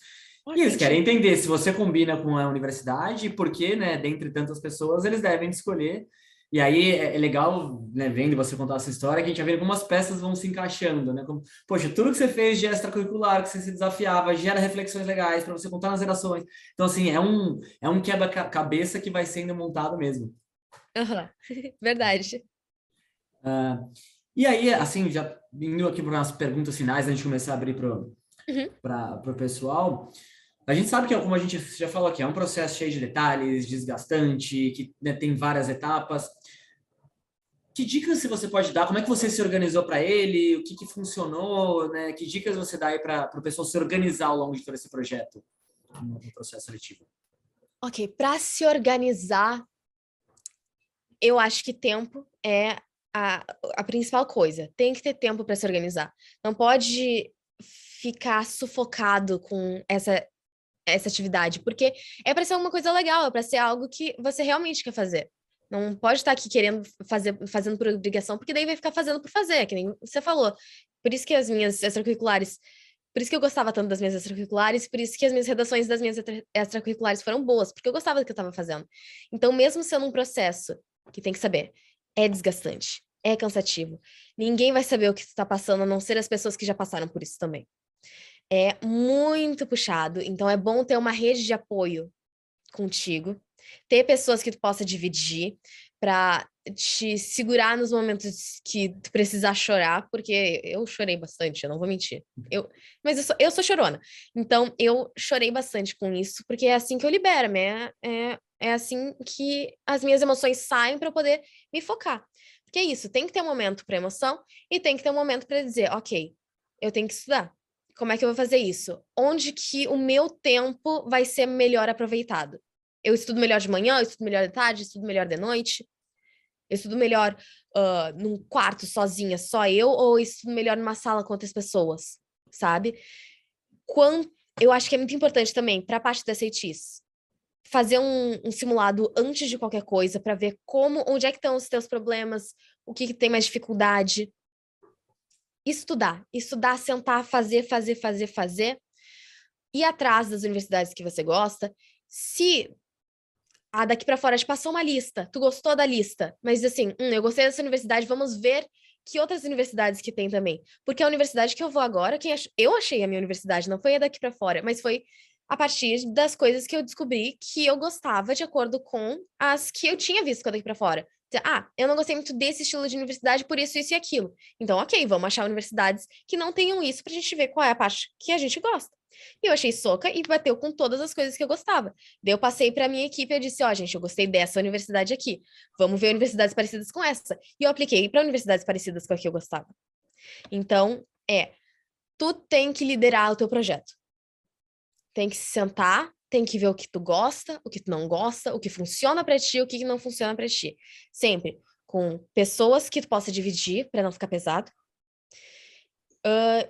e eles querem entender se você combina com a universidade, porque, né, dentre tantas pessoas, eles devem escolher. E aí é legal, né, vendo você contar essa história, que a gente vai vendo como as peças vão se encaixando, né? Como, poxa, tudo que você fez de extracurricular, que você se desafiava, gera reflexões legais para você contar nas redações. Então, assim, é um quebra-cabeça que vai sendo montado mesmo. Uhum. Verdade. E aí, assim, já indo aqui para umas perguntas finais, antes de começar a abrir Uhum. para o pessoal, a gente sabe que, como a gente já falou aqui, é um processo cheio de detalhes, desgastante, que né, tem várias etapas. Que dicas você pode dar? Como é que você se organizou para ele? O que, que funcionou? Né? Que dicas você dá aí para o pessoal se organizar ao longo de todo esse projeto no processo seletivo? Ok, para se organizar, eu acho que tempo é a principal coisa. Tem que ter tempo para se organizar. Não pode ficar sufocado com essa atividade, porque é para ser uma coisa legal, é para ser algo que você realmente quer fazer. Não pode estar aqui querendo fazendo por obrigação, porque daí vai ficar fazendo por fazer, que nem você falou. Por isso que as minhas extracurriculares, por isso que eu gostava tanto das minhas extracurriculares, por isso que as minhas redações das minhas extracurriculares foram boas, porque eu gostava do que eu estava fazendo. Então, mesmo sendo um processo que tem que saber, é desgastante, é cansativo. Ninguém vai saber o que tu tá passando, a não ser as pessoas que já passaram por isso também. É muito puxado, então é bom ter uma rede de apoio contigo, ter pessoas que tu possa dividir para te segurar nos momentos que tu precisar chorar, porque eu chorei bastante, eu não vou mentir. Mas eu sou chorona. Então eu chorei bastante com isso, porque é assim que eu libero, né? É assim que as minhas emoções saem para eu poder me focar. Porque é isso, tem que ter um momento para emoção e tem que ter um momento para dizer, ok, eu tenho que estudar. Como é que eu vou fazer isso? Onde que o meu tempo vai ser melhor aproveitado? Eu estudo melhor de manhã, eu estudo melhor de tarde, eu estudo melhor de noite, eu estudo melhor num quarto sozinha, só eu, ou eu estudo melhor numa sala com outras pessoas, sabe? Eu acho que é muito importante também, para a parte das SATs, fazer um simulado antes de qualquer coisa, para ver onde é que estão os teus problemas, o que tem mais dificuldade. Estudar, sentar, fazer, ir atrás das universidades que você gosta. Se daqui para fora te passou uma lista, tu gostou da lista, mas assim, eu gostei dessa universidade, vamos ver que outras universidades que tem também. Porque a universidade que eu vou agora, eu achei a minha universidade, não foi a daqui para fora, mas foi a partir das coisas que eu descobri que eu gostava de acordo com as que eu tinha visto daqui para fora. Eu não gostei muito desse estilo de universidade por isso e aquilo. Então, ok, vamos achar universidades que não tenham isso pra gente ver qual é a parte que a gente gosta. E eu achei soca e bateu com todas as coisas que eu gostava. Daí eu passei para minha equipe e disse: ó, gente, eu gostei dessa universidade aqui. Vamos ver universidades parecidas com essa. E eu apliquei para universidades parecidas com a que eu gostava. Então, tu tem que liderar o teu projeto. tem que se sentar, tem que ver o que tu gosta, o que tu não gosta, o que funciona pra ti, o que não funciona pra ti. Sempre com pessoas que tu possa dividir pra não ficar pesado.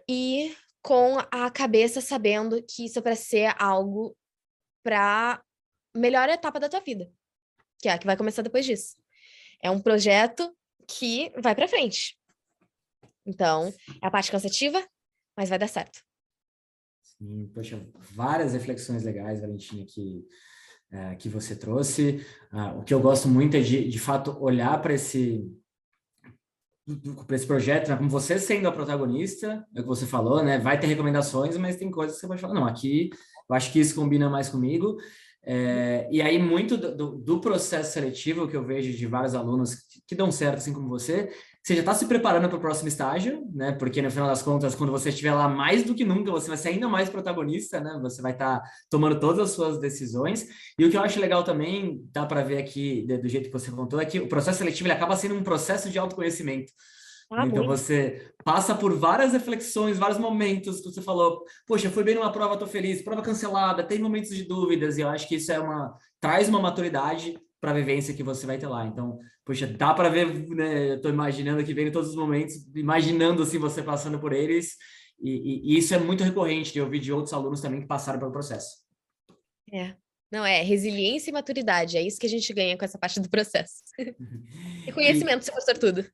E com a cabeça sabendo que isso é pra ser algo pra melhor etapa da tua vida, que é a que vai começar depois disso. É um projeto que vai pra frente. Então, é a parte cansativa, mas vai dar certo. Sim, poxa, várias reflexões legais, Valentina, que você trouxe. O que eu gosto muito é de fato, olhar para esse projeto, né, como você sendo a protagonista, é o que você falou, né? Vai ter recomendações, mas tem coisas que você pode falar, não, aqui eu acho que isso combina mais comigo. E aí, muito do processo seletivo que eu vejo de vários alunos que dão certo, assim como você já está se preparando para o próximo estágio, né? Porque no final das contas, quando você estiver lá mais do que nunca, você vai ser ainda mais protagonista, né? Você vai estar tomando todas as suas decisões. E o que eu acho legal também, dá para ver aqui, do jeito que você contou, é que o processo seletivo ele acaba sendo um processo de autoconhecimento. Ah, Então muito. você passa por várias reflexões, vários momentos que você falou, poxa, fui bem numa prova, tô feliz, prova cancelada, tem momentos de dúvidas, e eu acho que isso traz uma maturidade para a vivência que você vai ter lá. Então, poxa, dá para ver, né? Eu tô imaginando aqui, vendo todos os momentos, imaginando assim você passando por eles, e isso é muito recorrente de ouvir de outros alunos também que passaram pelo processo. É. Não, é resiliência e maturidade. É isso que a gente ganha com essa parte do processo. E E, conhecimento, se for tudo.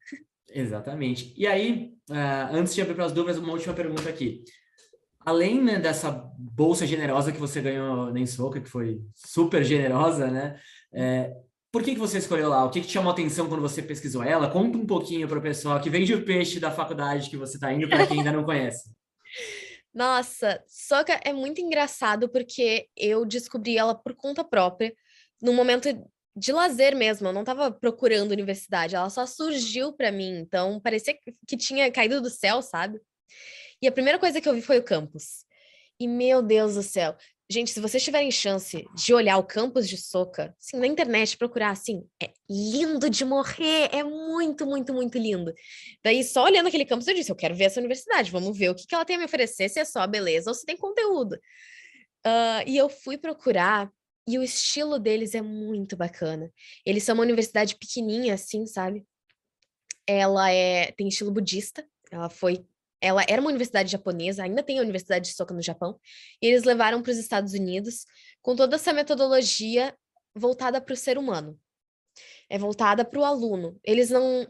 exatamente. E aí, antes de abrir para as dúvidas, uma última pergunta aqui. Além, né, dessa bolsa generosa que você ganhou na Insoca, que foi super generosa, né? Por que você escolheu lá? O que te chamou a atenção quando você pesquisou ela? Conta um pouquinho para o pessoal que vende o peixe da faculdade que você está indo, para quem ainda não conhece. Nossa, Soca é muito engraçado porque eu descobri ela por conta própria, num momento de lazer mesmo. Eu não estava procurando universidade, ela só surgiu para mim. Então, parecia que tinha caído do céu, sabe? E a primeira coisa que eu vi foi o campus. E meu Deus do céu. Gente, se vocês tiverem chance de olhar o campus de Soca, assim, na internet, procurar, assim, é lindo de morrer, é muito, muito, muito lindo. Daí, só olhando aquele campus, eu disse, eu quero ver essa universidade, vamos ver o que ela tem a me oferecer, se é só beleza ou se tem conteúdo. E eu fui procurar, e o estilo deles é muito bacana. Eles são uma universidade pequenininha, assim, sabe? Tem estilo budista, ela era uma universidade japonesa, ainda tem a Universidade de Soka no Japão, e eles levaram para os Estados Unidos com toda essa metodologia voltada para o ser humano, é voltada para o aluno. Eles não,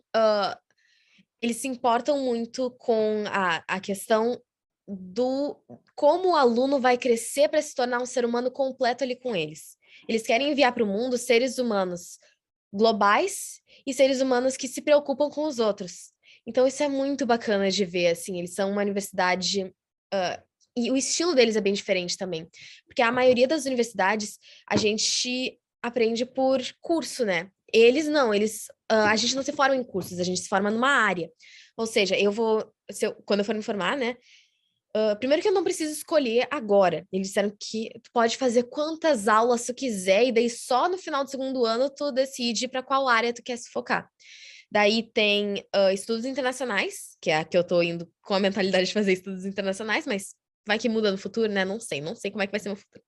eles se importam muito com a questão do como o aluno vai crescer para se tornar um ser humano completo ali com eles. Eles querem enviar para o mundo seres humanos globais e seres humanos que se preocupam com os outros. Então, isso é muito bacana de ver, assim, eles são uma universidade. E o estilo deles é bem diferente também. Porque a maioria das universidades a gente aprende por curso, né? Eles não, a gente não se forma em cursos, a gente se forma numa área. Ou seja, quando eu for me formar, né? Primeiro que eu não preciso escolher agora. Eles disseram que tu pode fazer quantas aulas tu quiser, e daí só no final do segundo ano tu decide para qual área tu quer se focar. Daí tem estudos internacionais, que é a que eu tô indo com a mentalidade de fazer estudos internacionais, mas vai que muda no futuro, né? Não sei como é que vai ser no futuro.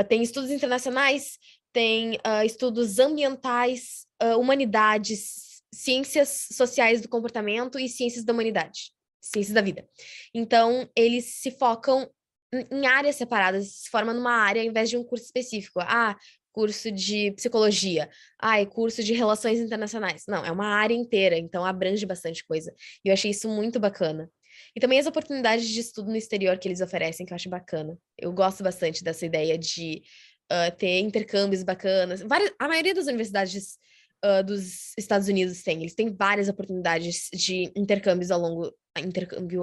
Tem estudos internacionais, tem estudos ambientais, humanidades, ciências sociais do comportamento e ciências da humanidade, ciências da vida. Então, eles se focam em áreas separadas, se formam numa área ao invés de um curso específico. Curso de psicologia. É curso de relações internacionais. Não, é uma área inteira, então abrange bastante coisa. E eu achei isso muito bacana. E também as oportunidades de estudo no exterior que eles oferecem, que eu acho bacana. Eu gosto bastante dessa ideia de ter intercâmbios bacanas. A maioria das universidades dos Estados Unidos tem. Eles têm várias oportunidades de intercâmbio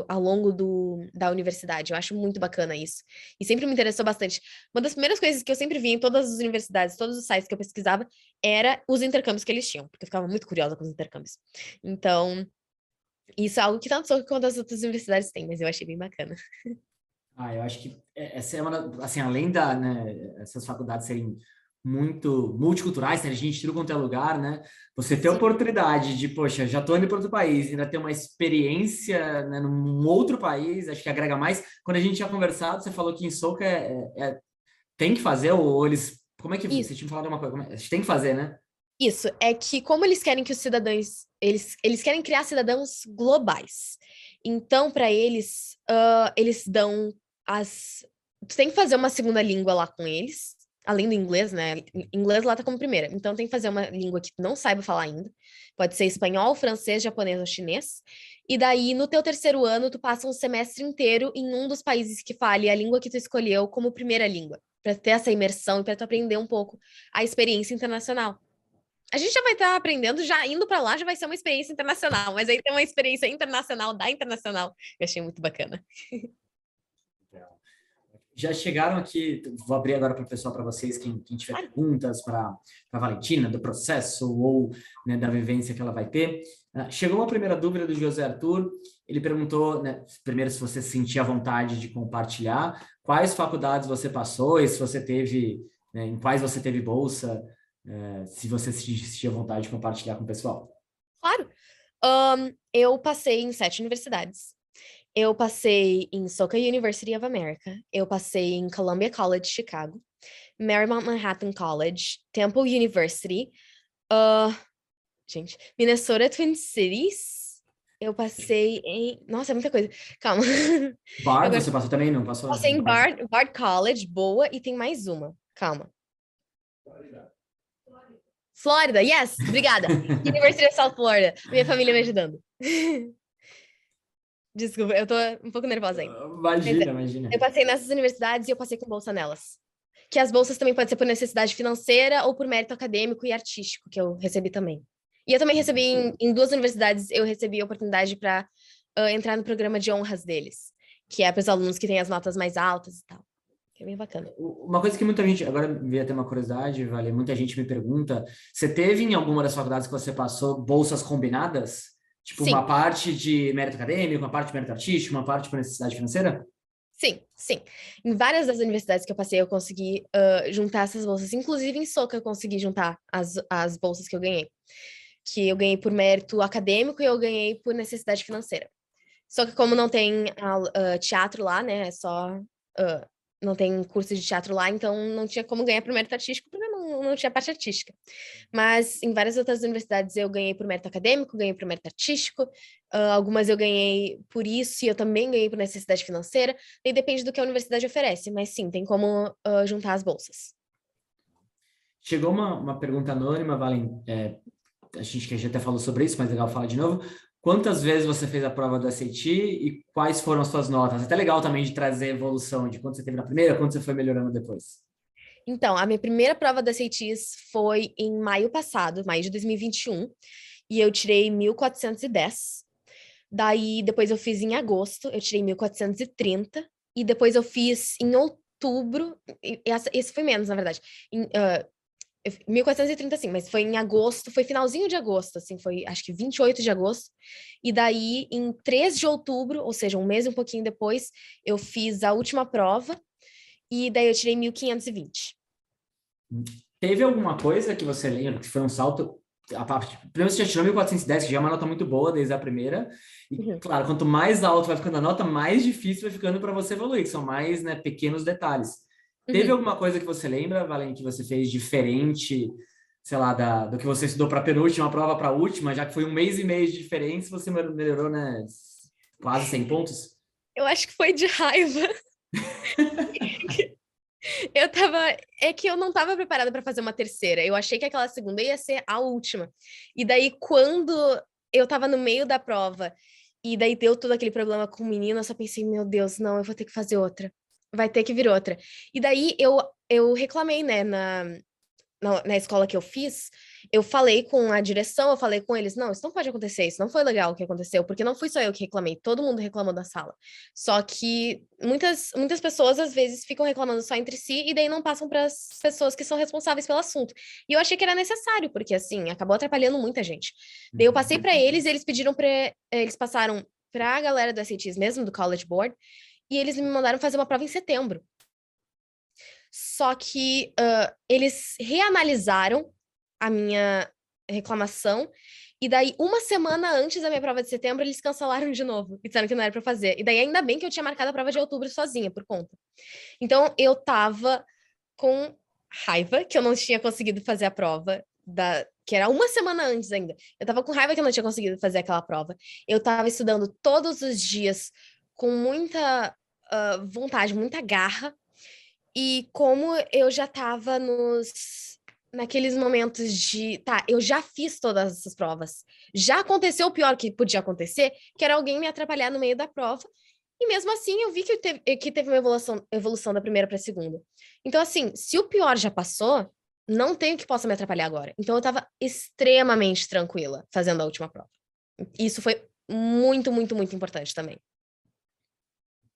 ao longo da universidade. Eu acho muito bacana isso. E sempre me interessou bastante. Uma das primeiras coisas que eu sempre vi em todas as universidades, todos os sites que eu pesquisava, era os intercâmbios que eles tinham, porque eu ficava muito curiosa com os intercâmbios. Então, isso é algo que tanto sou quanto as outras universidades têm, mas eu achei bem bacana. Eu acho que essa é uma, assim, além essas faculdades serem muito multiculturais, tem gente de tudo quanto é lugar, né? Você ter a Sim. oportunidade de, poxa, já tô indo para outro país, ainda ter uma experiência, né, num outro país, acho que agrega mais. Quando a gente tinha conversado, você falou que em Soca tem que fazer, ou eles. Como é que. Isso. Você tinha falado uma coisa, tem que fazer, né? Isso, é que como eles querem que os cidadãos, eles querem criar cidadãos globais. Então, para eles, eles dão as... Tu tem que fazer uma segunda língua lá com eles, além do inglês, né? Inglês lá tá como primeira. Então, tem que fazer uma língua que tu não saiba falar ainda. Pode ser espanhol, francês, japonês ou chinês. E daí, no teu terceiro ano, tu passa um semestre inteiro em um dos países que fale a língua que tu escolheu como primeira língua, para ter essa imersão e para tu aprender um pouco a experiência internacional. A gente já vai estar aprendendo, já indo para lá já vai ser uma experiência internacional, mas aí tem uma experiência internacional da internacional. Eu achei muito bacana. Já chegaram aqui, vou abrir agora para o pessoal, para vocês, quem tiver Claro. perguntas para a Valentina, do processo ou, né, da vivência que ela vai ter. Chegou uma primeira dúvida do José Arthur, ele perguntou, né, primeiro se você sentia vontade de compartilhar, quais faculdades você passou e se você teve, né, em quais você teve bolsa, se você sentia vontade de compartilhar com o pessoal. Claro. Eu passei em 7 universidades. Eu passei em Soka University of America. Eu passei em Columbia College, Chicago. Marymount Manhattan College. Temple University. Uh, Minnesota Twin Cities. Eu passei em... Nossa, é muita coisa. Calma. Bard, Agora, você passou também? Não passou? passei em Bard. Bard College, boa, e tem mais uma. Calma. Flórida, yes, obrigada. University of South Florida. Minha família me ajudando. Desculpa, eu tô um pouco nervosa ainda. Mas Imagina, imagina. eu passei nessas universidades e eu passei com bolsa nelas. Que as bolsas também podem ser por necessidade financeira ou por mérito acadêmico e artístico, que eu recebi também. E eu também recebi em 2 universidades, eu recebi a oportunidade para entrar no programa de honras deles, que é para os alunos que têm as notas mais altas e tal. Que é bem bacana. Uma coisa que muita gente, agora veio até uma curiosidade, Vale, muita gente me pergunta, você teve em alguma das faculdades que você passou bolsas combinadas? Tipo, Sim, uma parte de mérito acadêmico, uma parte de mérito artístico, uma parte por necessidade financeira? sim, sim. Em várias das universidades que eu passei, eu consegui juntar essas bolsas. Inclusive em Soca eu consegui juntar as bolsas que eu ganhei. Que eu ganhei por mérito acadêmico e eu ganhei por necessidade financeira. Só que como não tem teatro lá, né? É só... não tem curso de teatro lá, então não tinha como ganhar por mérito artístico, porque não tinha parte artística. Mas em várias outras universidades eu ganhei por mérito acadêmico, ganhei por mérito artístico, algumas eu ganhei por isso e eu também ganhei por necessidade financeira, e depende do que a universidade oferece, mas sim, tem como juntar as bolsas. Chegou uma pergunta anônima, Valen, a gente que já até falou sobre isso, mas legal falar de novo. Quantas vezes você fez a prova do SAT e quais foram as suas notas? Até legal também de trazer evolução de quanto você teve na primeira, quanto você foi melhorando depois. Então, a minha primeira prova da SATs foi em maio passado, maio de 2021, e eu tirei 1.410. Daí, depois eu fiz em agosto, eu tirei 1.430. E depois eu fiz em outubro, esse foi menos, na verdade. 1.430, sim, mas foi em agosto, foi finalzinho de agosto, assim, foi acho que 28 de agosto. E daí, em 3 de outubro, ou seja, um mês e um pouquinho depois, eu fiz a última prova, e daí eu tirei 1.520. Teve alguma coisa que você lembra que foi um salto? A parte, primeiro você já tirou 1.410, que já é uma nota muito boa desde a primeira. E, Uhum. claro, quanto mais alto vai ficando a nota, mais difícil vai ficando para você evoluir, que são mais, né, pequenos detalhes. Teve Uhum. alguma coisa que você lembra, Valen, que você fez diferente, sei lá, do que você estudou para a penúltima prova para a última, já que foi um mês e meio de diferença, você melhorou, né, quase 100 pontos? Eu acho que foi de raiva. Eu tava. É que eu não tava preparada para fazer uma terceira. Eu achei que aquela segunda ia ser a última. E daí, quando eu tava no meio da prova, e daí deu todo aquele problema com o menino, eu só pensei, meu Deus, não, eu vou ter que fazer outra. Vai ter que vir outra. E daí eu reclamei, né, na escola que eu fiz, eu falei com a direção, eu falei com eles, não, isso não pode acontecer, isso não foi legal o que aconteceu, porque não fui só eu que reclamei, todo mundo reclamou da sala. Só que muitas pessoas, às vezes, ficam reclamando só entre si e daí não passam para as pessoas que são responsáveis pelo assunto. E eu achei que era necessário, porque, assim, acabou atrapalhando muita gente. Daí eu passei para eles, eles pediram para... Eles passaram para a galera do SATs mesmo, do College Board, e eles me mandaram fazer uma prova em setembro. só que eles reanalisaram a minha reclamação, e daí, uma semana antes da minha prova de setembro, eles cancelaram de novo, e disseram que não era para fazer. E daí, ainda bem que eu tinha marcado a prova de outubro sozinha, por conta. Então, eu tava com raiva que eu não tinha conseguido fazer a prova, que era uma semana antes ainda. Eu tava com raiva que eu não tinha conseguido fazer aquela prova. Eu tava estudando todos os dias com muita vontade, muita garra. E como eu já tava naqueles momentos de, tá, eu já fiz todas essas provas. Já aconteceu o pior que podia acontecer, que era alguém me atrapalhar no meio da prova. E mesmo assim, eu vi que teve uma evolução da primeira para a segunda. Então, assim, se o pior já passou, não tem o que possa me atrapalhar agora. Então, eu estava extremamente tranquila fazendo a última prova. Isso foi muito, muito, muito importante também.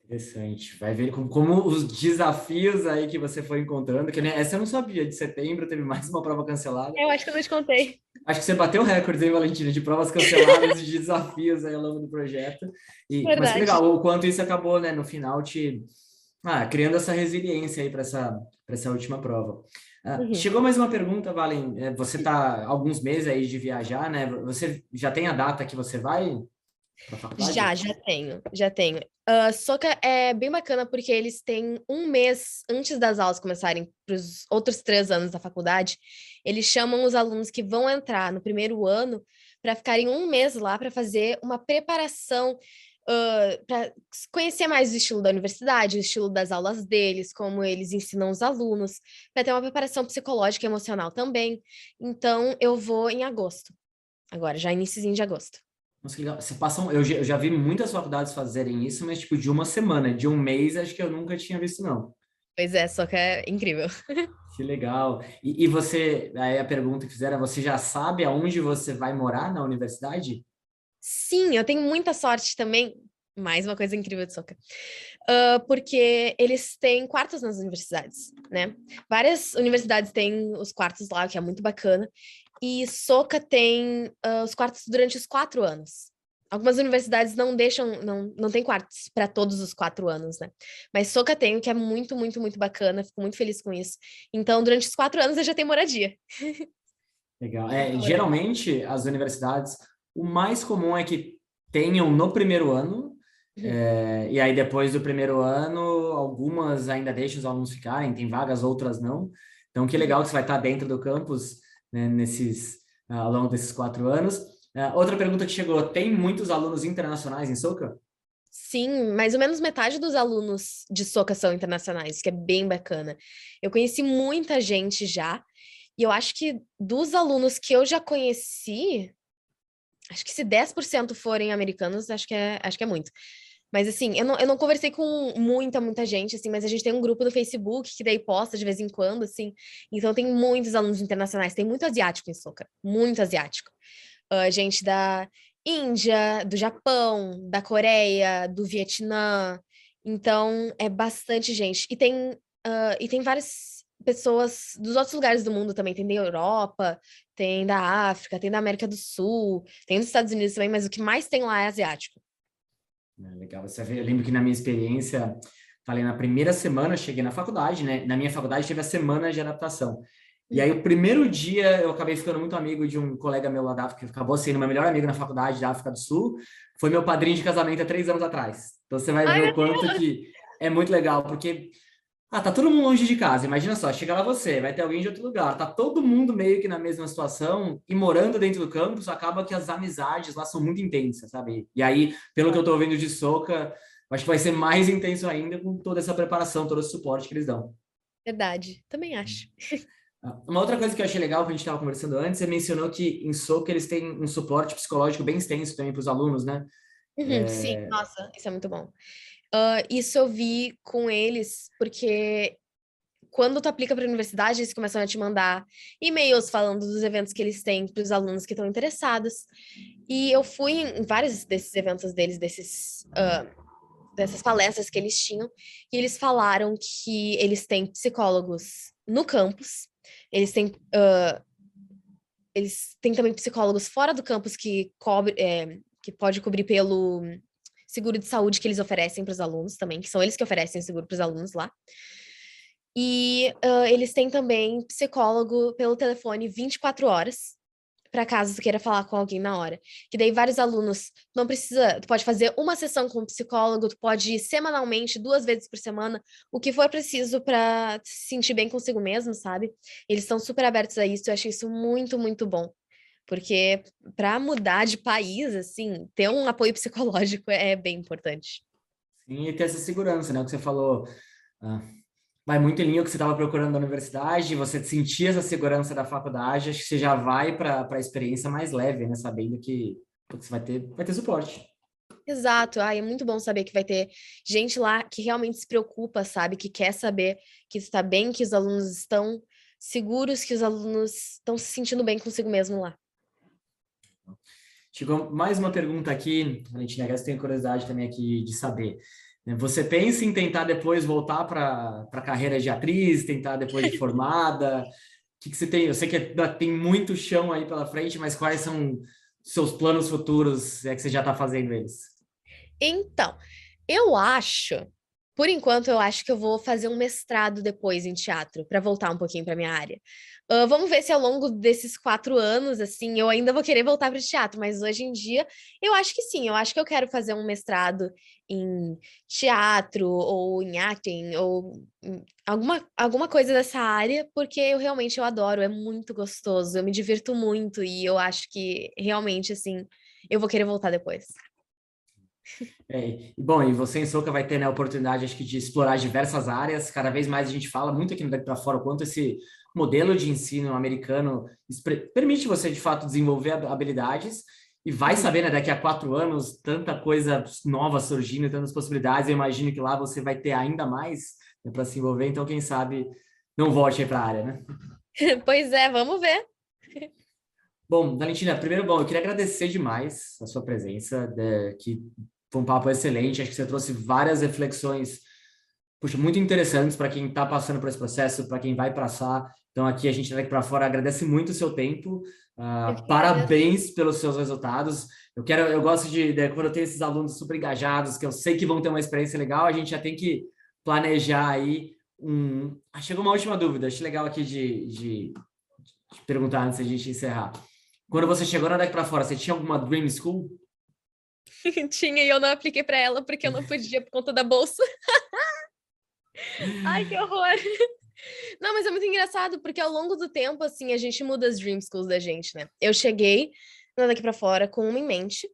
Interessante. Vai ver como os desafios aí que você foi encontrando, que né, essa eu não sabia, de setembro teve mais uma prova cancelada. Eu acho que eu não te contei. Acho que você bateu o recorde, hein, Valentina, de provas canceladas e de desafios aí ao longo do projeto. Mas que Verdade. legal, o quanto isso acabou, né, no final, criando essa resiliência aí para essa última prova. Uhum. Chegou mais uma pergunta, Valen. Você está alguns meses aí de viajar, né? Você já tem a data que você vai para a faculdade? Já tenho, já tenho. Soca é bem bacana porque eles têm um mês antes das aulas começarem para os outros 3 anos da faculdade, eles chamam os alunos que vão entrar no primeiro ano para ficarem um mês lá para fazer uma preparação, para conhecer mais o estilo da universidade, o estilo das aulas deles, como eles ensinam os alunos, para ter uma preparação psicológica e emocional também. Então, eu vou em agosto, agora, já iniciozinho de agosto. Nossa, que legal. Você passa eu já vi muitas faculdades fazerem isso, mas tipo de uma semana, de um mês, acho que eu nunca tinha visto, não. Pois é, Soca é incrível. Que legal. E você, aí a pergunta que fizeram, você já sabe aonde você vai morar na universidade? Sim, eu tenho muita sorte também. Mais uma coisa incrível de Soca. Porque eles têm quartos nas universidades, né? Várias universidades têm os quartos lá, o que é muito bacana. E Soca tem os quartos durante os 4 anos. Algumas universidades não deixam, não tem quartos para todos os 4 anos, né? Mas Soca tem, o que é muito, muito, muito bacana. Fico muito feliz com isso. Então, durante os 4 anos, eu já tenho moradia. Legal. Moradia. Geralmente, as universidades, o mais comum é que tenham no primeiro ano, e aí depois do primeiro ano, algumas ainda deixam os alunos ficarem, tem vagas, outras não. Então, que legal que você vai estar dentro do campus, né, ao longo desses 4 anos. Outra pergunta que chegou, tem muitos alunos internacionais em Soca? Sim, mais ou menos metade dos alunos de Soca são internacionais, que é bem bacana. Eu conheci muita gente já, e eu acho que dos alunos que eu já conheci, acho que se 10% forem americanos, acho que é muito. Mas assim, eu não conversei com muita gente, assim, mas a gente tem um grupo no Facebook que daí posta de vez em quando, assim. Então tem muitos alunos internacionais, tem muito asiático em Soca, muito asiático. Gente da Índia, do Japão, da Coreia, do Vietnã. Então, é bastante gente. E tem várias pessoas dos outros lugares do mundo também. Tem da Europa, tem da África, tem da América do Sul, tem dos Estados Unidos também, mas o que mais tem lá é asiático. Legal, você vê, eu lembro que na minha experiência, falei na primeira semana, eu cheguei na faculdade, né? Na minha faculdade teve a semana de adaptação. E aí, o primeiro dia, eu acabei ficando muito amigo de um colega meu lá da África, que acabou sendo meu melhor amigo na faculdade da África do Sul. Foi meu padrinho de casamento há 3 anos atrás. Então, você vai Ai, ver meu o quanto Deus! que é muito legal, porque tá todo mundo longe de casa. Imagina só, chega lá você, vai ter alguém de outro lugar. Tá todo mundo meio que na mesma situação e morando dentro do campus, acaba que as amizades lá são muito intensas, sabe? E aí, pelo que eu tô vendo de Soca, acho que vai ser mais intenso ainda com toda essa preparação, todo esse suporte que eles dão. Verdade, também acho. Uma outra coisa que eu achei legal que a gente estava conversando antes, você mencionou que em Soca eles têm um suporte psicológico bem extenso também para os alunos, né? Sim, nossa, isso é muito bom. Isso eu vi com eles, porque quando tu aplica para a universidade, eles começam a te mandar e-mails falando dos eventos que eles têm para os alunos que estão interessados. E eu fui em vários desses eventos deles, dessas palestras que eles tinham, e eles falaram que eles têm psicólogos no campus, eles têm, eles têm também psicólogos fora do campus que pode cobrir pelo seguro de saúde que eles oferecem para os alunos também, que são eles que oferecem o seguro para os alunos lá. E eles têm também psicólogo pelo telefone 24 horas, para caso tu queira falar com alguém na hora. Que daí vários alunos não precisa, tu pode fazer uma sessão com o psicólogo, tu pode ir semanalmente, 2 vezes por semana, o que for preciso para se sentir bem consigo mesmo, sabe? Eles estão super abertos a isso, eu achei isso muito, muito bom. Porque para mudar de país, assim, ter um apoio psicológico é bem importante. Sim, e ter essa segurança, né? O que você falou, ah, vai muito em linha com o que você estava procurando na universidade, você sentir essa segurança da faculdade, acho que você já vai para a experiência mais leve, né? Sabendo que putz, vai ter suporte. Exato. Ai, é muito bom saber que vai ter gente lá que realmente se preocupa, sabe? Que quer saber que está bem, que os alunos estão seguros, que os alunos estão se sentindo bem consigo mesmo lá. Chegou mais uma pergunta aqui, Valentina, que eu tenho curiosidade também aqui de saber. Né? Você pensa em tentar depois voltar para a carreira de atriz, tentar depois de formada? O que você tem? Eu sei que ainda tem muito chão aí pela frente, mas quais são seus planos futuros, é que você já está fazendo eles? Então, eu acho, por enquanto, eu acho que eu vou fazer um mestrado depois em teatro, para voltar um pouquinho para minha área. Vamos ver se ao longo desses 4 anos, assim, eu ainda vou querer voltar para o teatro, mas hoje em dia, eu acho que sim, eu acho que eu quero fazer um mestrado em teatro, ou em acting, ou alguma coisa dessa área, porque eu adoro, é muito gostoso, eu me divirto muito, e eu acho que realmente, assim, eu vou querer voltar depois. E bom, e você em Soca vai ter, né, a oportunidade, acho que, de explorar diversas áreas. Cada vez mais a gente fala muito aqui no Daqui para Fora o quanto esse modelo de ensino americano permite você, de fato, desenvolver habilidades e vai Uhum. saber, né, daqui a 4 anos, tanta coisa nova surgindo, tantas possibilidades. Eu imagino que lá você vai ter ainda mais, né, para se envolver. Então, quem sabe, não volte aí para a área, né? Pois é, vamos ver. Bom, Valentina, primeiro, bom, eu queria agradecer demais a sua presença, que foi um papo excelente. Acho que você trouxe várias reflexões, puxa, muito interessantes para quem está passando por esse processo, para quem vai passar. Então, aqui a gente daqui para fora agradece muito o seu tempo. Eu que agradeço. Parabéns pelos seus resultados. Eu gosto quando eu tenho esses alunos super engajados, que eu sei que vão ter uma experiência legal, a gente já tem que planejar aí chegou uma última dúvida, acho legal aqui de perguntar antes da gente encerrar. Quando você chegou na Daqui para Fora, você tinha alguma Dream School? Tinha e eu não apliquei para ela porque eu não podia por conta da bolsa. Ai, que horror. Não, mas é muito engraçado porque ao longo do tempo, assim, a gente muda as Dream Schools da gente, né? Eu cheguei na Daqui para Fora com uma em mente.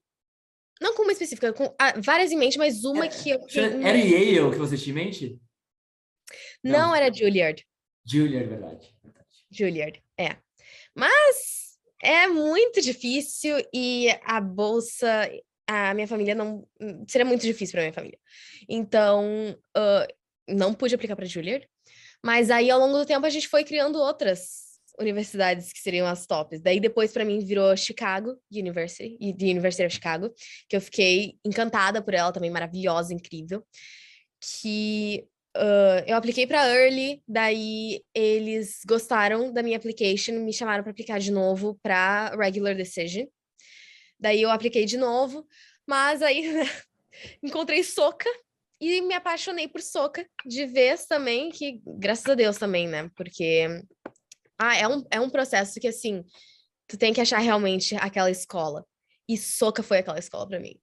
Não com uma específica, com várias em mente, mas uma que eu fiquei em Era mente. Yale que você tinha em mente? Não Não, era Juilliard. Julia, é verdade. Juilliard, é. Mas é muito difícil e a bolsa, a minha família não. Seria muito difícil para minha família. Então, não pude aplicar para Juilliard. Mas aí, ao longo do tempo, a gente foi criando outras universidades que seriam as tops. Daí, depois, para mim, virou Chicago University, e The University of Chicago, que eu fiquei encantada por ela também, maravilhosa, incrível. Que eu apliquei para Early, daí eles gostaram da minha application, me chamaram para aplicar de novo para Regular Decision. Daí eu apliquei de novo, mas aí encontrei Soca e me apaixonei por Soca de vez também, que graças a Deus também, né? Porque é um processo que assim, tu tem que achar realmente aquela escola. E Soca foi aquela escola para mim.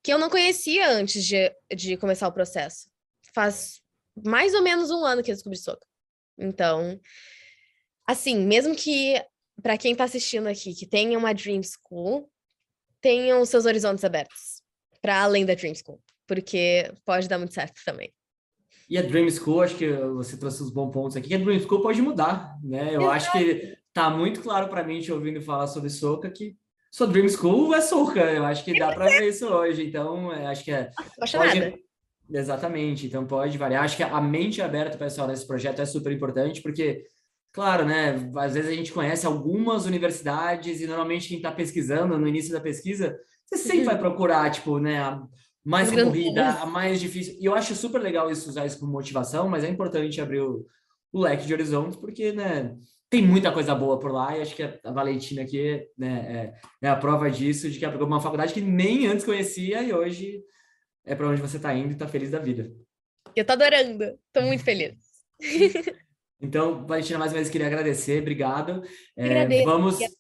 Que eu não conhecia antes de começar o processo. Faz mais ou menos um ano que eu descobri Soca. Então, assim, mesmo que para quem tá assistindo aqui, que tenha uma Dream School, tenham seus horizontes abertos para além da Dream School, porque pode dar muito certo também. E a Dream School, acho que você trouxe os bons pontos aqui, que a Dream School pode mudar, né? Eu acho Exato. que tá muito claro para mim, te ouvindo falar sobre Soca, que sua Dream School é Soca. Eu acho que dá para ver isso hoje. Então, acho que Apaixonada. pode. Exatamente, então pode variar. Acho que a mente aberta, pessoal, nesse projeto é super importante, porque, claro, né? Às vezes a gente conhece algumas universidades e normalmente quem está pesquisando no início da pesquisa, você sempre vai Uhum. procurar, tipo, né? A mais As concorrida, grandonas. a mais difícil. E eu acho super legal isso, usar isso como motivação, mas é importante abrir o leque de horizontes, porque, né? Tem muita coisa boa por lá e acho que a Valentina aqui, né, é a prova disso, de que aplicou uma faculdade que nem antes conhecia e hoje é para onde você está indo e está feliz da vida. Eu tô adorando. Tô muito feliz. Então, Valentina, mais uma vez queria agradecer, obrigado. Agradeço.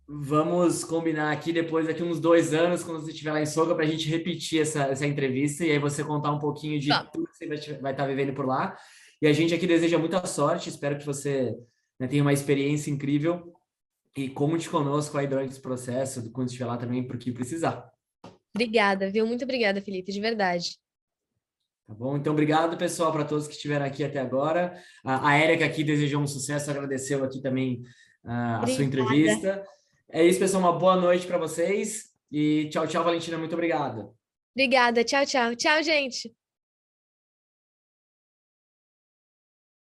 Vamos combinar aqui depois, daqui uns 2 anos, quando você estiver lá em Soga, para a gente repetir essa entrevista e aí você contar um pouquinho de Vamos. tudo que você vai estar vivendo por lá. E a gente aqui deseja muita sorte, espero que você, né, tenha uma experiência incrível e conte conosco aí durante esse processo, quando estiver lá também, porque precisar. Obrigada, viu? Muito obrigada, Felipe, de verdade. Tá bom? Então, obrigado, pessoal, para todos que estiveram aqui até agora. A Érica aqui desejou um sucesso, agradeceu aqui também a sua Obrigada. entrevista. É isso, pessoal, uma boa noite para vocês e tchau, tchau, Valentina, muito obrigado. Obrigada. Tchau, tchau. Tchau, gente.